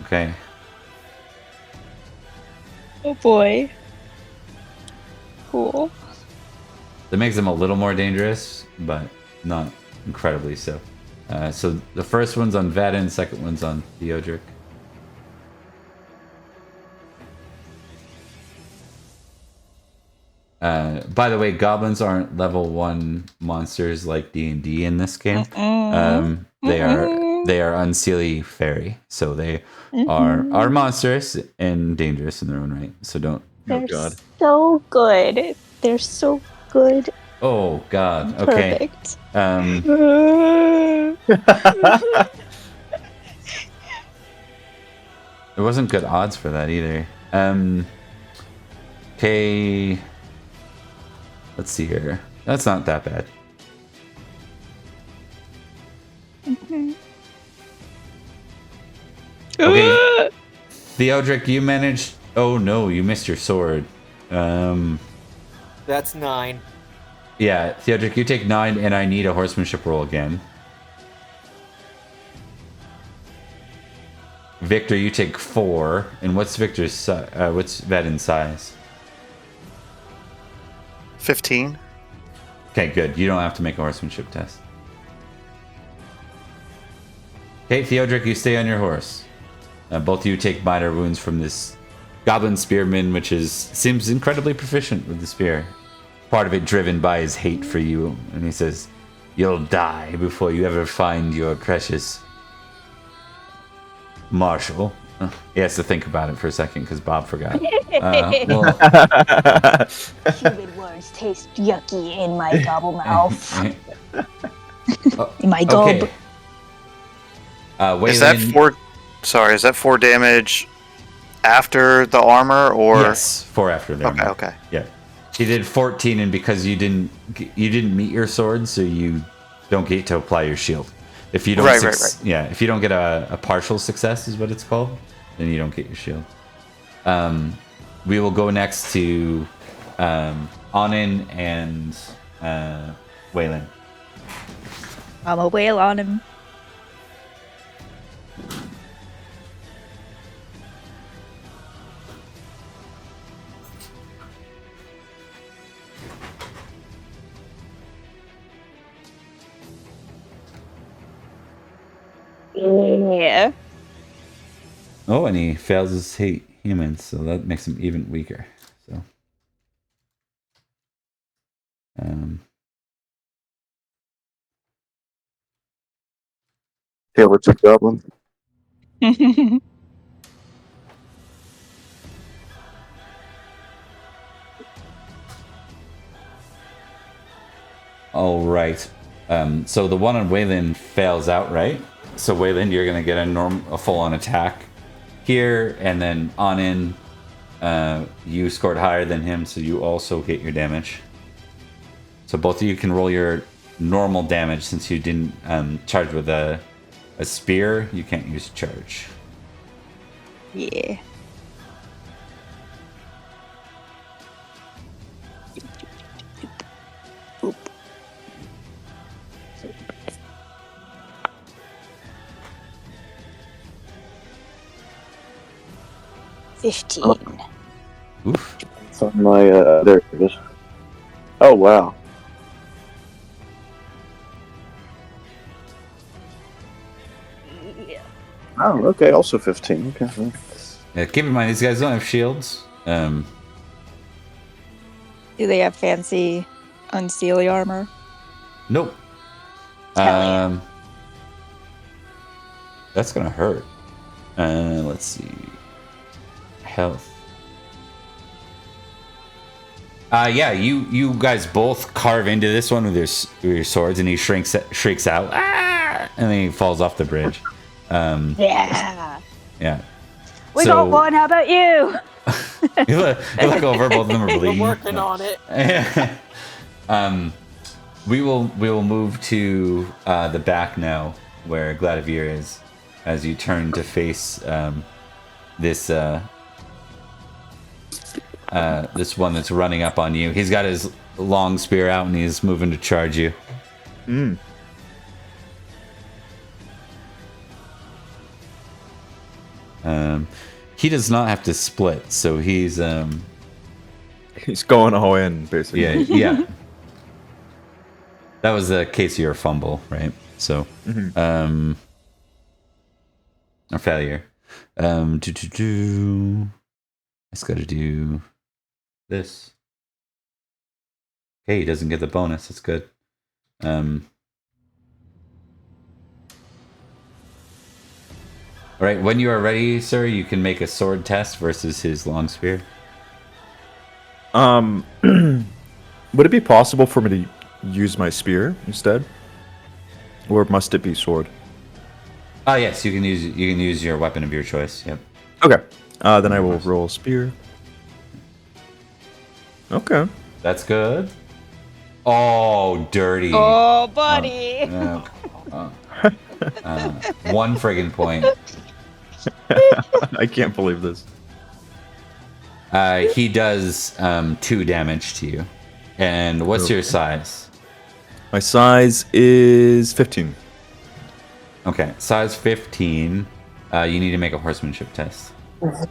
Okay. Oh boy. Cool. That makes them a little more dangerous, but not incredibly so. So the first one's on Vadin, second one's on Theodric. By the way, goblins aren't level 1 monsters like D&D in this game. They are unseelie fairy, so they are monstrous and dangerous in their own right. So don't. They're so good. They're so good. Oh God. Okay. Perfect. There wasn't good odds for that either. Okay. Let's see here. That's not that bad. Okay. Theodric, you managed. Oh no, you missed your sword. That's 9. Yeah, Theodric, you take 9, and I need a horsemanship roll again. Victor, you take 4, and what's Victor's? What's Vadin's size? 15. Okay, good. You don't have to make a horsemanship test. Okay, Theodric, you stay on your horse. Both of you take minor wounds from this goblin spearman, which seems incredibly proficient with the spear. Part of it driven by his hate for you, and he says, "You'll die before you ever find your precious Marshall." He has to think about it for a second because Bob forgot. Human words taste yucky in my gobble mouth. In my gob. Okay. Is that Sorry, is that 4 damage after the armor, or? Yes, 4 after there. Okay, okay. Yeah. She did 14, and because you didn't meet your sword, so you don't get to apply your shield. If you don't, Right. Yeah, if you don't get a partial success, is what it's called, then you don't get your shield. We will go next to Anin and Waylon. I'm a whale on him. Yeah. Oh, and he fails his hate humans, so that makes him even weaker. So, Taylor took Goblin. all right. So the one on Waylon fails outright. So Waylon, you're gonna get a full-on attack here, and then Anin, you scored higher than him, so you also get your damage. So both of you can roll your normal damage since you didn't charge with a spear. You can't use charge. Yeah. Oop. 15. Oof. It's on my, there it is. Oh, wow. Yeah. Oh, okay, also 15. Okay. Yeah, keep in mind these guys don't have shields. Do they have fancy unsteely armor? Nope. Hell yeah. That's gonna hurt. Let's see. Health. Yeah, you guys both carve into this one with your swords, and he shrieks out, ah! And then he falls off the bridge. Yeah. Yeah. We got one. How about you? you look over, both of them are bleeding. We're working on it. We will move to the back now, where Gladivir is, as you turn to face this this one that's running up on you. He's got his long spear out and he's moving to charge you. He does not have to split, so he's He's going all in, basically. yeah. That was a case of your fumble, right? So a failure. I just gotta do this. Okay, he doesn't get the bonus. That's good. All right, when you are ready, sir, you can make a sword test versus his long spear. Would it be possible for me to use my spear instead, or must it be sword? Oh yes, you can use your weapon of your choice. Yep. Okay. Then I will roll spear. Okay. That's good. Oh, dirty. Oh, buddy. One friggin' point. I can't believe this. He does 2 damage to you. And what's your size? My size is 15. Okay, size 15. You need to make a horsemanship test. All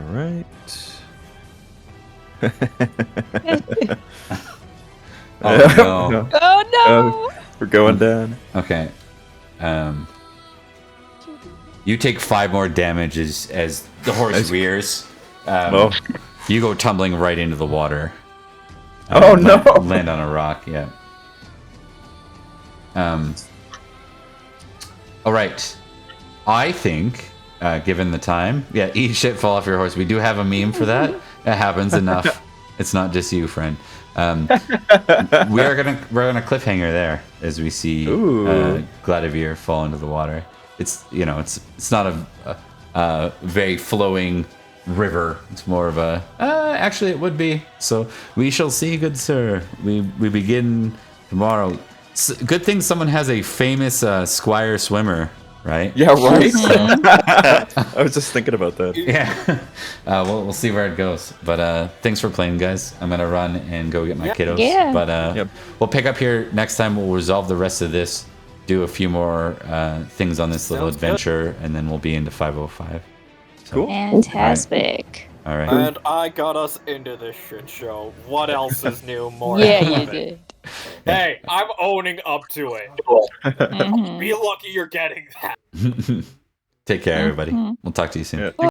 right. Oh no. Oh no! We're going down. Okay. You take 5 more damage as the horse rears. You go tumbling right into the water. Oh no! Land on a rock. Yeah. All right. I think, given the time, eat shit, fall off your horse. We do have a meme for that. It happens enough. It's not just you, friend. we're gonna cliffhanger there as we see Gladivir fall into the water. it's it's not a very flowing river. It's more of a actually it would be. So we shall see, good sir. We begin tomorrow. Good thing someone has a famous squire swimmer, right? Yeah, right. I was just thinking about that. Yeah. We'll see where it goes. But thanks for playing, guys. I'm gonna run and go get my kiddos. Yeah. But we'll pick up here next time. We'll resolve the rest of this, do a few more things on this little Sounds good. adventure, and then we'll be into 505. So, Cool. Fantastic. All right. And I got us into this shit show. What else is new? More Yeah, than you living? did. Hey, I'm owning up to it. Mhm. Be lucky you're getting that. Take care, everybody. Mhm. We'll talk to you soon. Yeah.